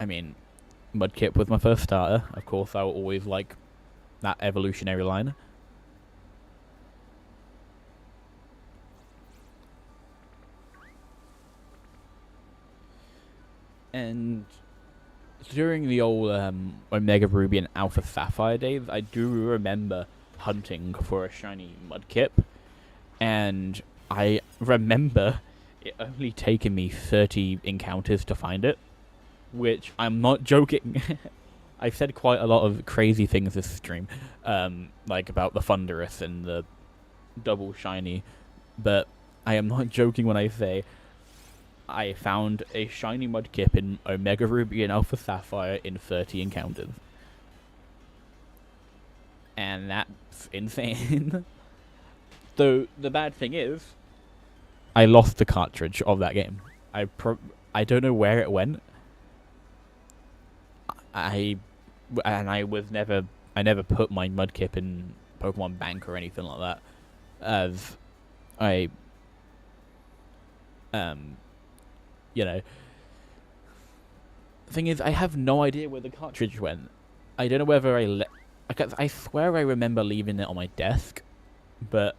I mean, Mudkip was my first starter. Of course, I will always like that evolutionary line. And during the old Omega Ruby and Alpha Sapphire days, I do remember hunting for a shiny Mudkip, and I remember it only taking me 30 encounters to find it, which I'm not joking. I've said quite a lot of crazy things this stream, like about the Thunderous and the double shiny, but I am not joking when I say I found a shiny Mudkip in Omega Ruby and Alpha Sapphire in 30 encounters. And that's insane. Though the bad thing is, I lost the cartridge of that game. I don't know where it went. I never put my Mudkip in Pokemon Bank or anything like that, as I you know. The thing is, I have no idea where the cartridge went. I don't know whether I swear I remember leaving it on my desk, but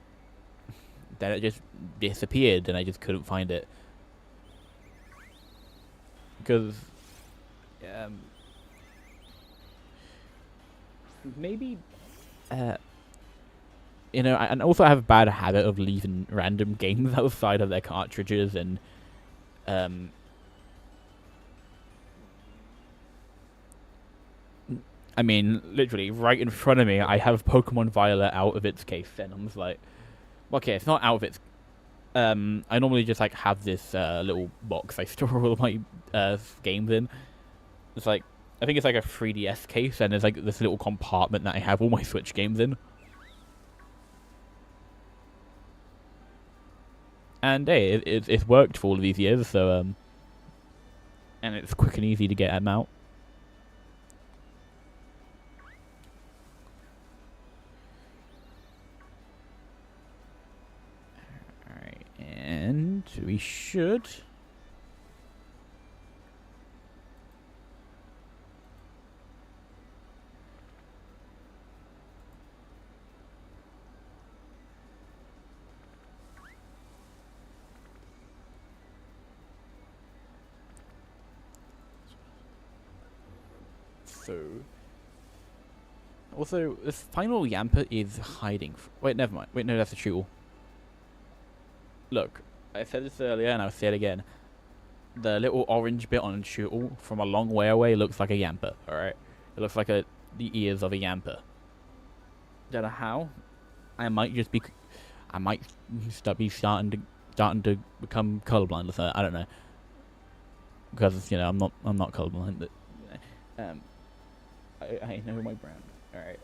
then it just disappeared and I just couldn't find it. Because, maybe, you know, and also I have a bad habit of leaving random games outside of their cartridges, and, I mean, literally, right in front of me, I have Pokemon Violet out of its case, and I'm just like, okay, it's not out of its... I normally just, like, have this, little box I store all of my, games in. It's like, I think it's like a 3DS case, and there's, like, this little compartment that I have all my Switch games in. And, hey, it's worked for all of these years, so, and it's quick and easy to get them out. And we should... So... Also, this final Yamper is hiding... Wait, never mind. Wait, no, that's a Shootle. Look, I said this earlier and I'll say it again. The little orange bit on Shootle from a long way away looks like a Yamper, alright? It looks like the ears of a Yamper. Don't know how. I might just be... I might be starting to become colorblind or something. I don't know. Because, you know, I'm not colorblind, but... I know my brand. Alright.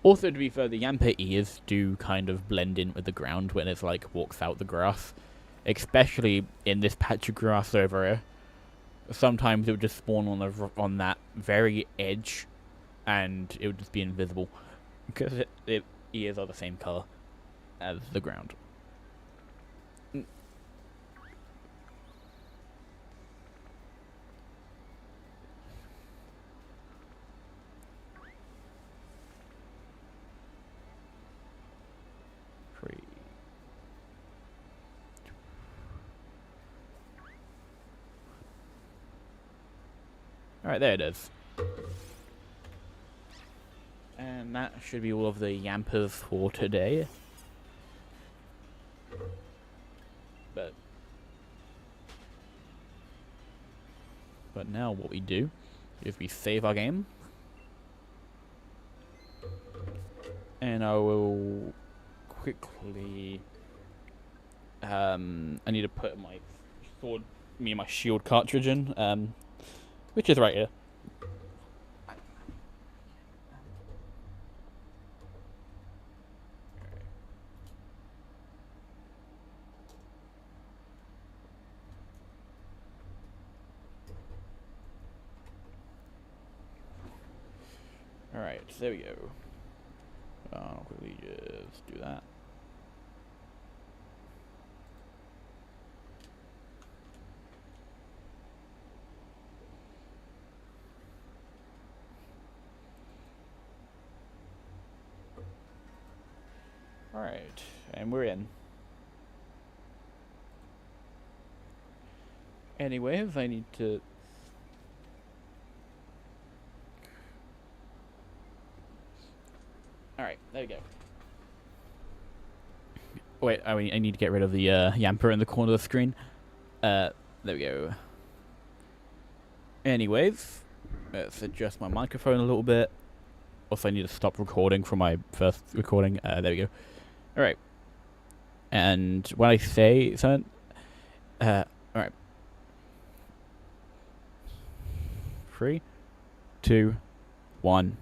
Also, to be fair, the Yamper ears do kind of blend in with the ground when it's, like, walks out the grass. Especially in this patch of grass over here. Sometimes it would just spawn on that very edge, and it would just be invisible. Because its ears are the same color as the ground. Alright, there it is. And that should be all of the Yampers for today. But now what we do is we save our game. And I will quickly... I need to put my sword, my shield cartridge in, which is right here. Alright, so there we go. I'll quickly just do that. Alright, and we're in. Anyways, I need to... Alright, there we go. Wait, I need to get rid of the yamper in the corner of the screen. There we go. Anyways, let's adjust my microphone a little bit. Also, I need to stop recording from my first recording. There we go. Alright. And when I say something... alright. 3, 2, 1.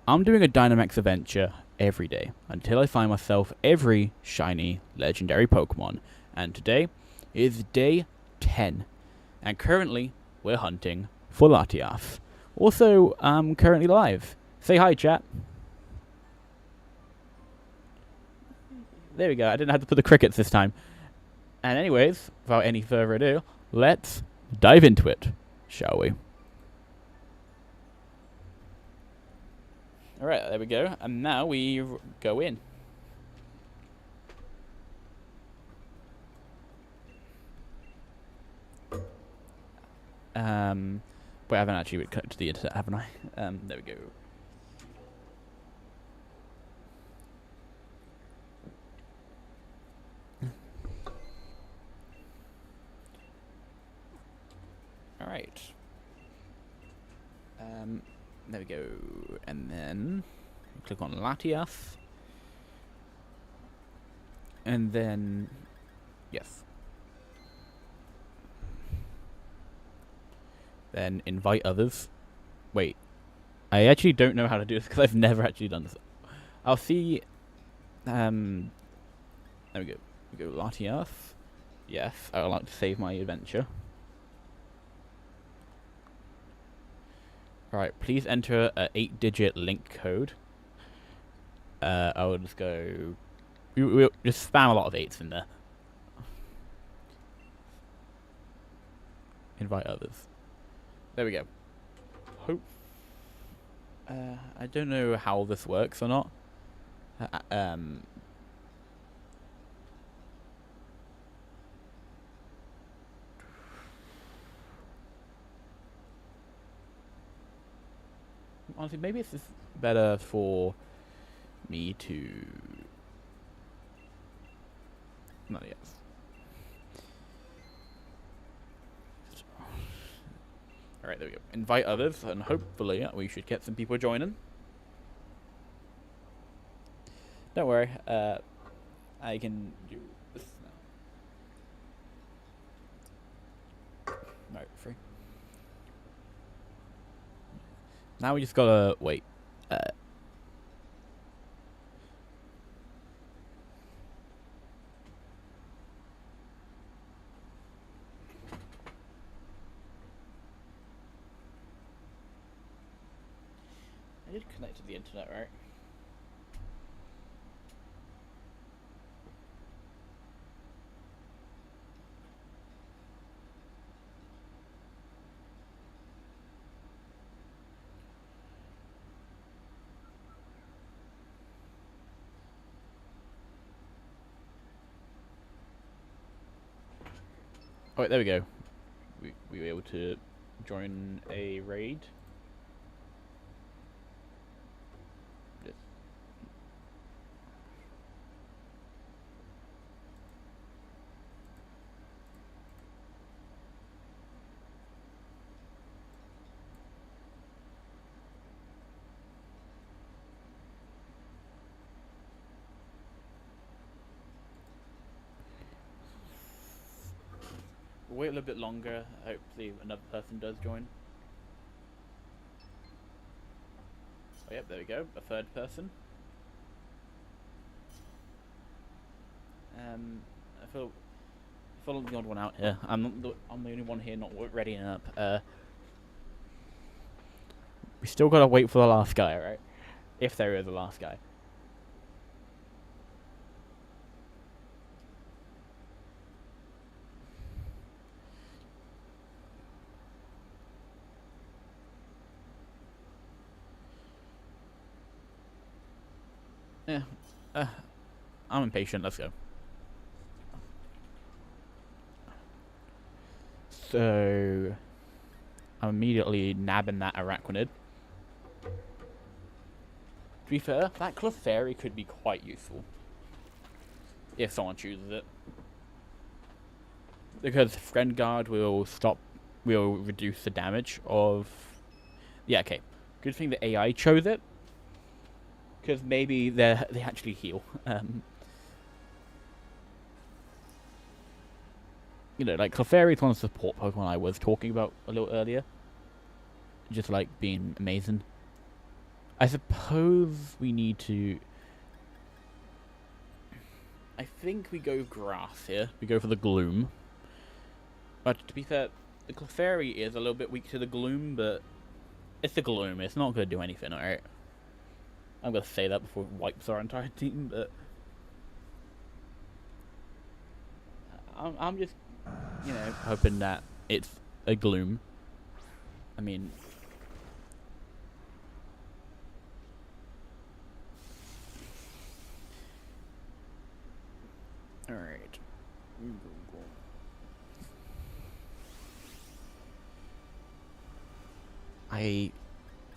I'm doing a Dynamax adventure every day until I find myself every shiny legendary Pokemon. And today is day 10. And currently, we're hunting for Latias. Also, I'm currently live. Say hi, chat. There we go. I didn't have to put the crickets this time. And anyways, without any further ado, let's dive into it, shall we? Alright, there we go. And now we go in. Wait, I haven't actually connected to the internet, haven't I? There we go. Alright. There we go. And then click on Latias. And then yes. Then invite others. Wait. I actually don't know how to do this because I've never actually done this. I'll see. There we go. We go Latias. Yes, I would like to save my adventure. Alright, please enter a 8-digit link code. I will just go... We'll just spam a lot of 8s in there. Invite others. There we go. Hope. I don't know how this works or not. Honestly, maybe it's just better for me to... Not yet. Alright, there we go. Invite others, and hopefully we should get some people joining. Don't worry, I can do this now. No, free. Now we just gotta wait. I did connect to the internet, right? Oh, wait, there we go. We were able to join a raid. Yes. We'll wait a little bit longer. Hopefully another person does join. Oh, yep, there we go. A third person. I feel I'm the odd one out here. I'm the only one here not readying up. We still gotta wait for the last guy, right? If there is a last guy. Yeah. I'm impatient. Let's go. So I'm immediately nabbing that arachnid. To be fair, that Clefairy could be quite useful if someone chooses it, because Friend Guard will reduce the damage of. Yeah, okay. Good thing the AI chose it, because maybe they actually heal. You know, like Clefairy is one of the support Pokemon I was talking about a little earlier, just like being amazing. I suppose we need to. I think we go grass here. We go for the Gloom. But to be fair, the Clefairy is a little bit weak to the Gloom, but it's the Gloom. It's not going to do anything, alright? I'm going to say that before it wipes our entire team, but I'm just, you know, hoping that it's a Gloom. I mean, alright.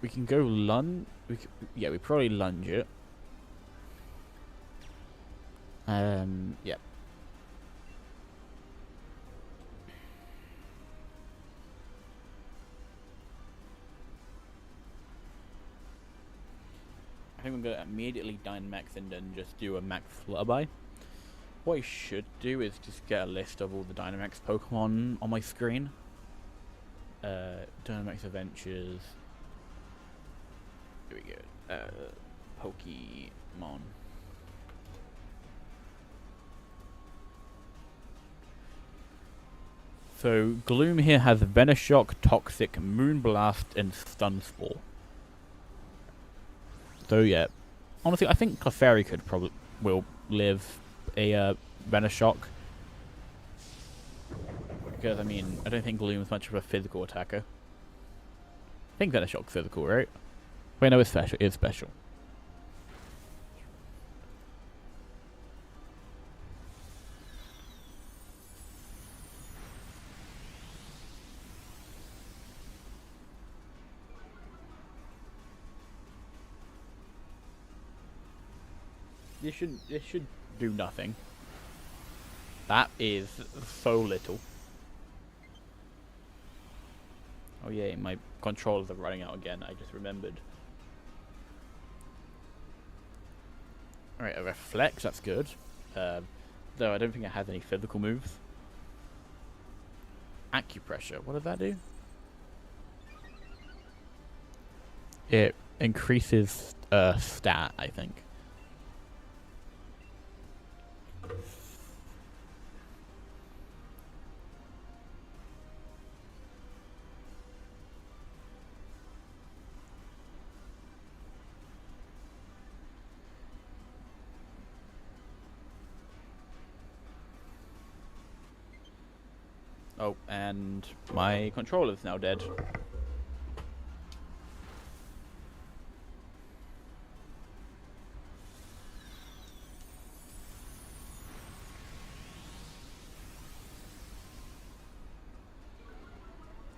We can go lunge. Yeah, we probably lunge it. Yeah. I think we're gonna immediately Dynamax and then just do a Max Flutterby. What I should do is just get a list of all the Dynamax Pokemon on my screen. Dynamax Adventures. Here we go. Pokemon. So Gloom here has Venoshock, Toxic, Moonblast, and Stun Spore. So yeah, honestly, I think Clefairy will live a Venoshock, because I mean, I don't think Gloom is much of a physical attacker. I think Venoshock's physical, right? Wait, no, it's special. It's special. This should do nothing. That is so little. Oh yeah, my controllers are running out again. I just remembered. Alright, a Reflect, that's good. Though I don't think it has any physical moves. Acupressure, what does that do? It increases stat, I think. Oh, and my controller's now dead.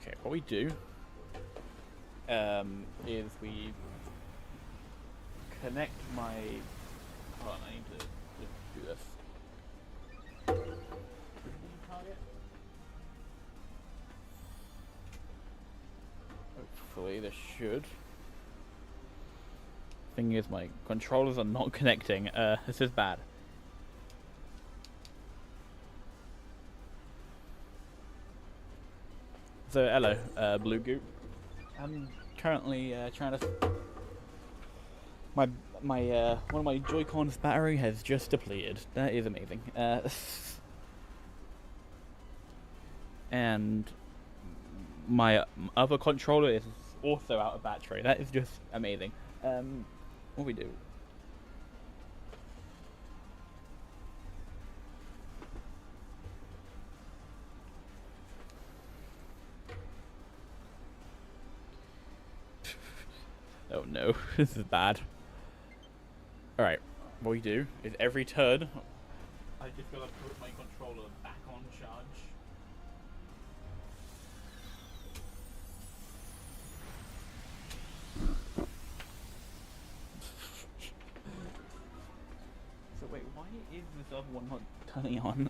Okay, what we do is we connect my. Hold on, I need to do this. Target. Hopefully, this should. Thing is, my controllers are not connecting. This is bad. So, hello, Blue Goop. I'm currently trying to. My one of my Joy-Con's battery has just depleted. That is amazing. And my other controller is also out of battery. That is just amazing. What we do? Oh no, this is bad. Alright, what we do is every turn, I just gotta put my controller back on charge. So wait, why is this other one not turning on?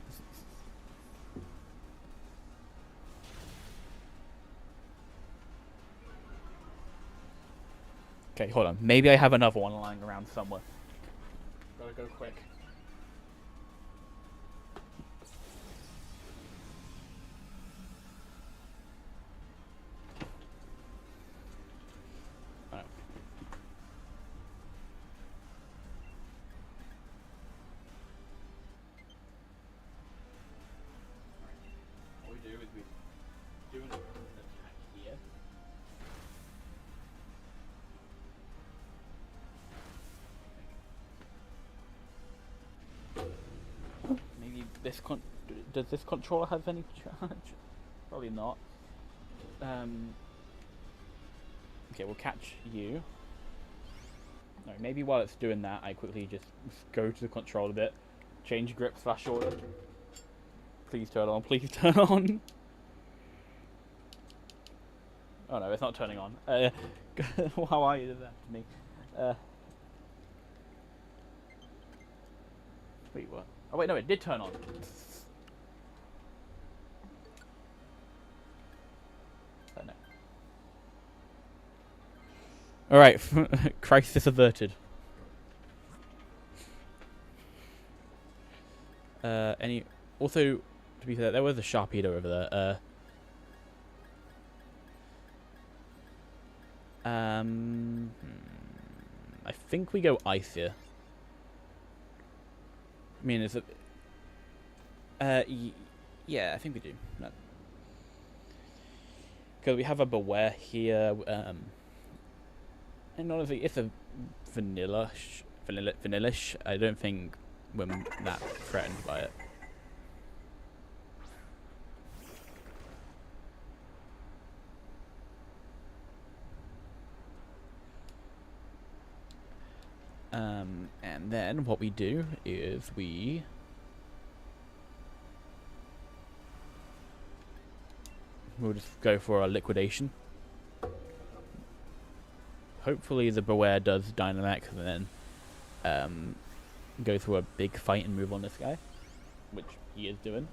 Okay, hold on. Maybe I have another one lying around somewhere. Gotta go quick. Alright. What we do is we do an attack here. Maybe this does this controller have any charge? Probably not. Okay, we'll catch you. No, maybe while it's doing that, I quickly just go to the control a bit, change grip / order. Please turn on. Please turn on. Oh no, it's not turning on. How are you? Does that to me? Wait, what? Oh wait, no, it did turn on. Oh no. Alright, crisis averted. Also, to be fair, there was a sharp eater over there. I think we go ice here. I mean, is it? Yeah, I think we do. No. Because we have a beware here. And honestly, it's a vanilla-ish. I don't think we're that threatened by it. And then what we do is we'll just go for a liquidation. Hopefully the beware does Dynamax and then go through a big fight and move on this guy, which he is doing.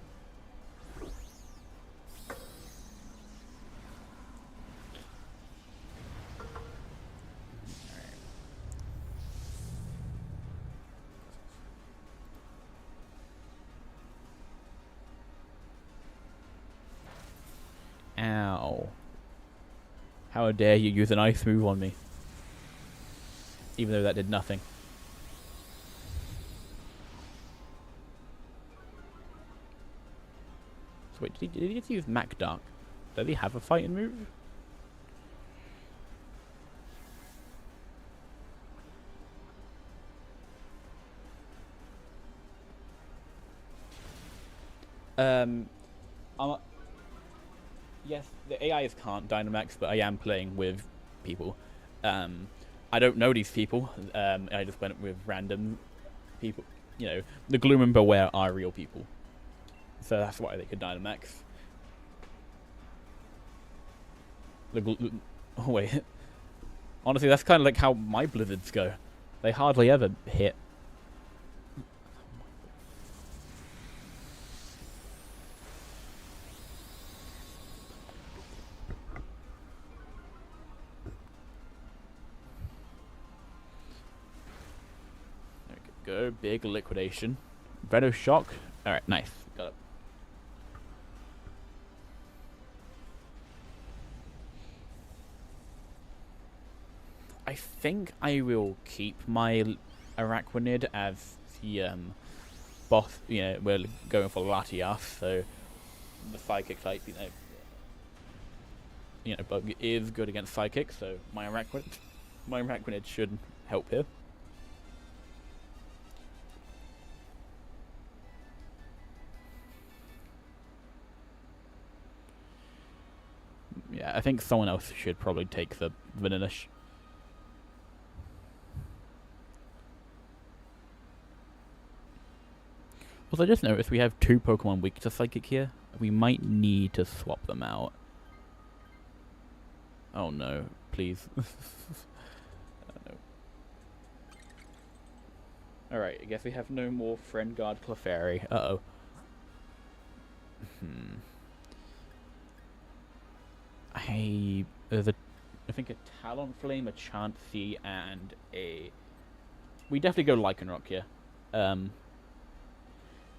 Ow. How dare you use an ice move on me. Even though that did nothing. So wait, did he just use Mac Dark? Does he have a fighting move? Yes, the AIs can't Dynamax, but I am playing with people. I don't know these people. I just went with random people. You know, the Gloom and Beware are real people, so that's why they could Dynamax. Oh wait, honestly, that's kind of like how my Blizzards go. They hardly ever hit. Go big liquidation. Venom shock. Alright, nice. Got it. I think I will keep my Araquanid as the boss. You know, we're going for Latias, so the psychic type, bug is good against psychic, so my Araquanid should help here. Yeah, I think someone else should probably take the Vanillish. Also, I just noticed we have 2 Pokemon weak to Psychic here. We might need to swap them out. Oh no, please. Oh, no. Alright, I guess we have no more Friend Guard Clefairy. Uh-oh. I think a Talonflame, a Chansey, and a... We definitely go Lycanroc here.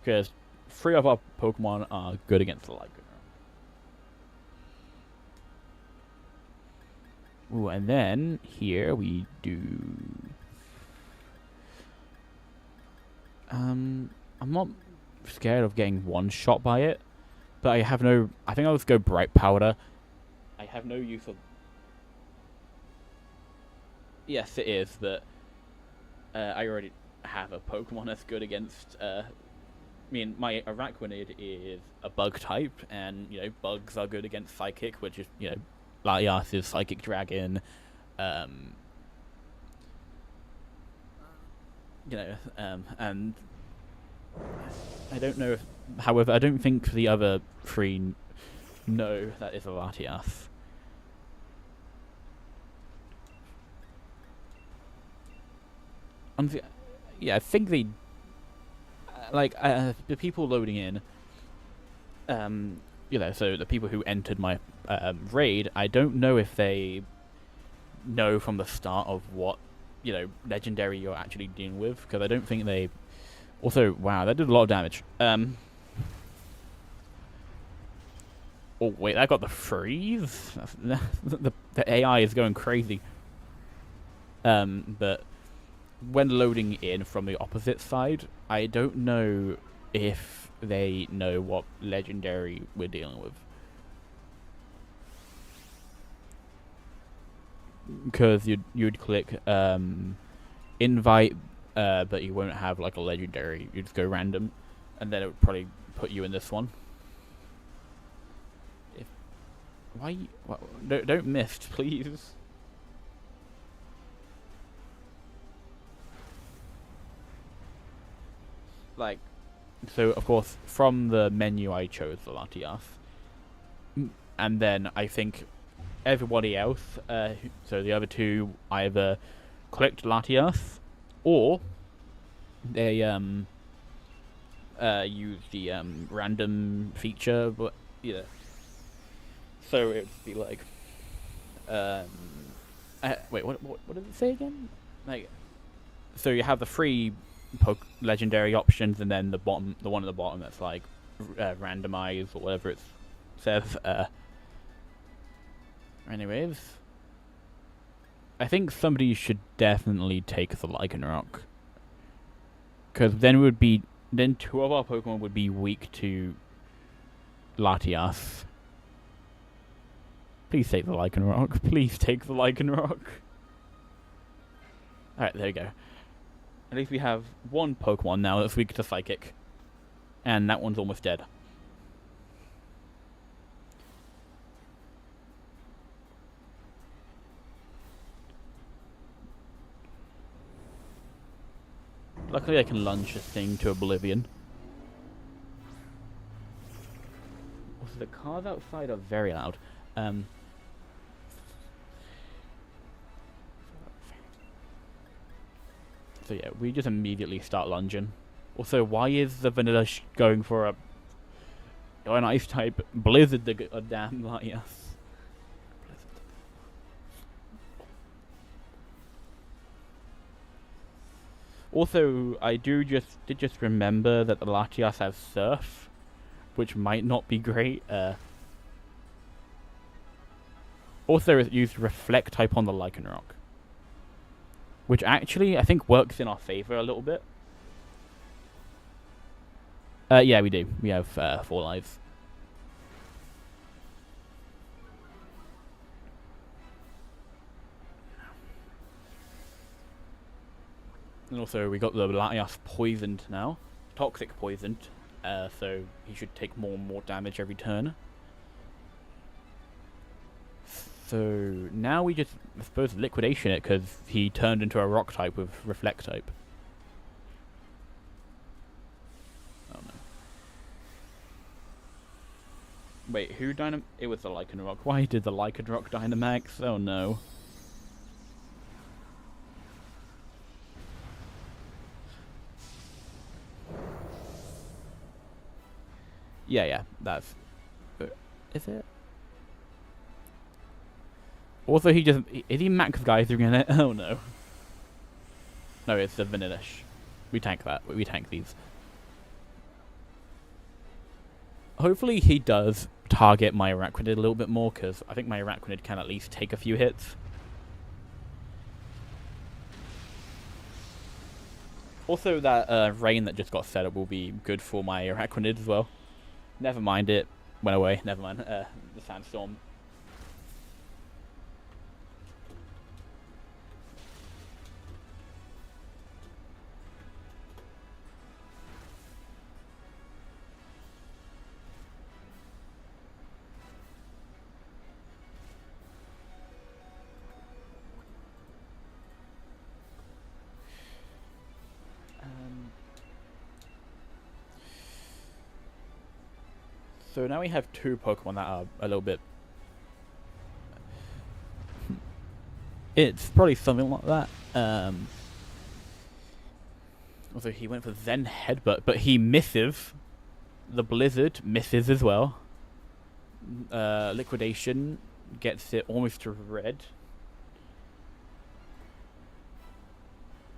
Because 3 of our Pokemon are good against the Lycanroc. Ooh, and then here we do... I'm not scared of getting one-shot by it, but I have no... I think I'll just go Bright Powder. I have no use of... Yes, it is, but I already have a Pokemon that's good against... I mean, my Araquanid is a bug type, and, you know, bugs are good against Psychic, which is, you know, Latias's Psychic Dragon, you know, and I don't know if, however, I don't think the other 3 know that is a Latias. Yeah, I think they, like, the people loading in, you know, so the people who entered my raid, I don't know if they know from the start of what, you know, legendary you're actually dealing with, because I don't think they... Also, wow, that did a lot of damage. Oh, wait, that got the freeze? the AI is going crazy. But when loading in from the opposite side, I don't know if they know what legendary we're dealing with. Because you'd click invite, but you won't have like a legendary. You just go random, and then it would probably put you in this one. Why? Don't mist, please. Like, so of course from the menu I chose the Latias, and then I think everybody else, so the other 2 either clicked Latias or they use the random feature, but yeah. So it would be like, wait, what did it say again? Like, so you have the 3 legendary options, and then the one at the bottom that's like randomize or whatever it says. Anyways, I think somebody should definitely take the Lycanroc, because then 2 of our Pokemon would be weak to Latias. Please take the Lycanroc. Please take the Lycanroc. Alright, there we go. At least we have 1 Pokemon now that's weak to Psychic. And that one's almost dead. Luckily I can lunge this thing to oblivion. Also, the cars outside are very loud. So yeah, we just immediately start lunging. Also, why is the vanilla going for an ice type blizzard? The damn Latias. Also, I did just remember that the Latias has Surf, which might not be great. Also, it used Reflect type on the Lycanroc, which actually I think works in our favor a little bit. Yeah, we do. We have 4 lives. And also, we got the Latias poisoned now. Toxic poisoned. So he should take more and more damage every turn. So now we just, I suppose, liquidation it, because he turned into a rock type with Reflect type. Oh no. Wait, who Dynam... It was the Lycanroc. Why did the Lycanroc Dynamax? Oh no. Yeah, that's... Is it? Also, he just... Is he Max Geysering in it? Oh no. No, it's the Vanillish. We tank that. We tank these. Hopefully he does target my Araquanid a little bit more, because I think my Araquanid can at least take a few hits. Also, that rain that just got set up will be good for my Araquanid as well. Never mind, it went away. Never mind. The sandstorm. So now we have two Pokemon that are a little bit... It's probably something like that. Also, he went for Zen Headbutt, but he misses. The Blizzard misses as well. Liquidation gets it almost to red.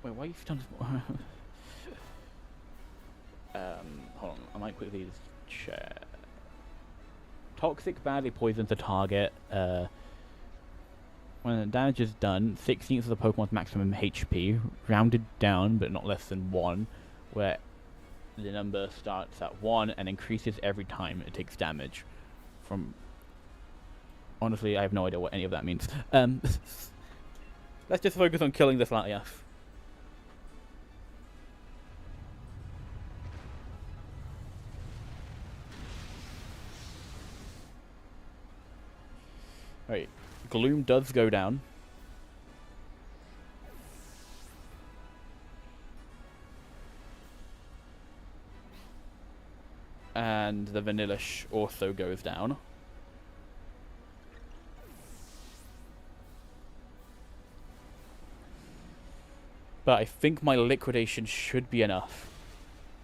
Wait, why are you done? Hold on, I might quickly just check. Toxic badly poisons the target. When the damage is done, 16th of the Pokemon's maximum HP, rounded down but not less than 1, where the number starts at 1 and increases every time it takes damage. From... Honestly, I have no idea what any of that means. Let's just focus on killing this Latias. Right, Gloom does go down. And the Vanillish also goes down. But I think my liquidation should be enough.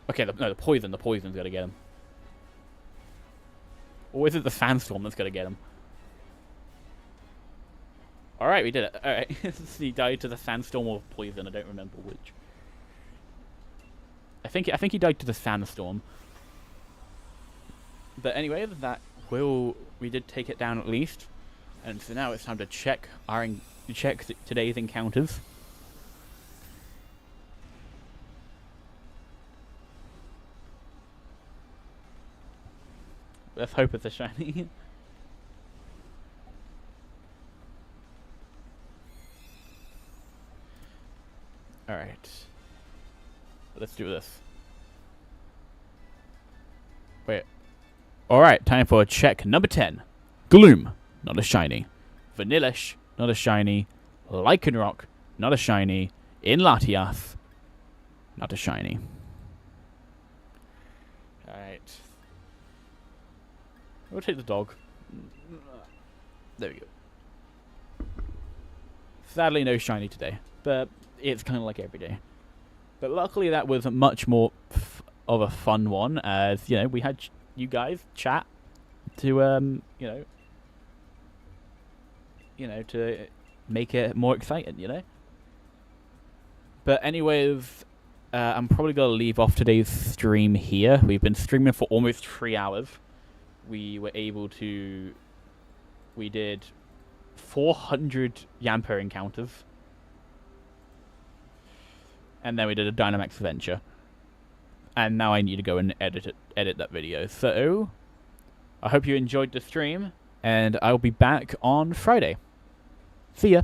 Okay, the poison's gonna get him. Or is it the sandstorm that's gonna get him? Alright, we did it. Alright. He died to the sandstorm or poison, I don't remember which. I think he died to the sandstorm. But anyway, we did take it down at least. And so now it's time to check today's encounters. Let's hope it's a shiny. Alright. Let's do this. Wait. Alright, time for check number 10. Gloom, not a shiny. Vanillish, not a shiny. Lycanroc, not a shiny. Latias, not a shiny. Alright. We'll take the dog. There we go. Sadly, no shiny today. But it's kind of like every day. But luckily that was a much more of a fun one, as, you know, we had you guys chat to, to make it more exciting, you know? But anyways, I'm probably going to leave off today's stream here. We've been streaming for almost 3 hours. We did 400 Yamper encounters. And then we did a Dynamax adventure. And now I need to go and edit that video. So, I hope you enjoyed the stream, and I'll be back on Friday. See ya!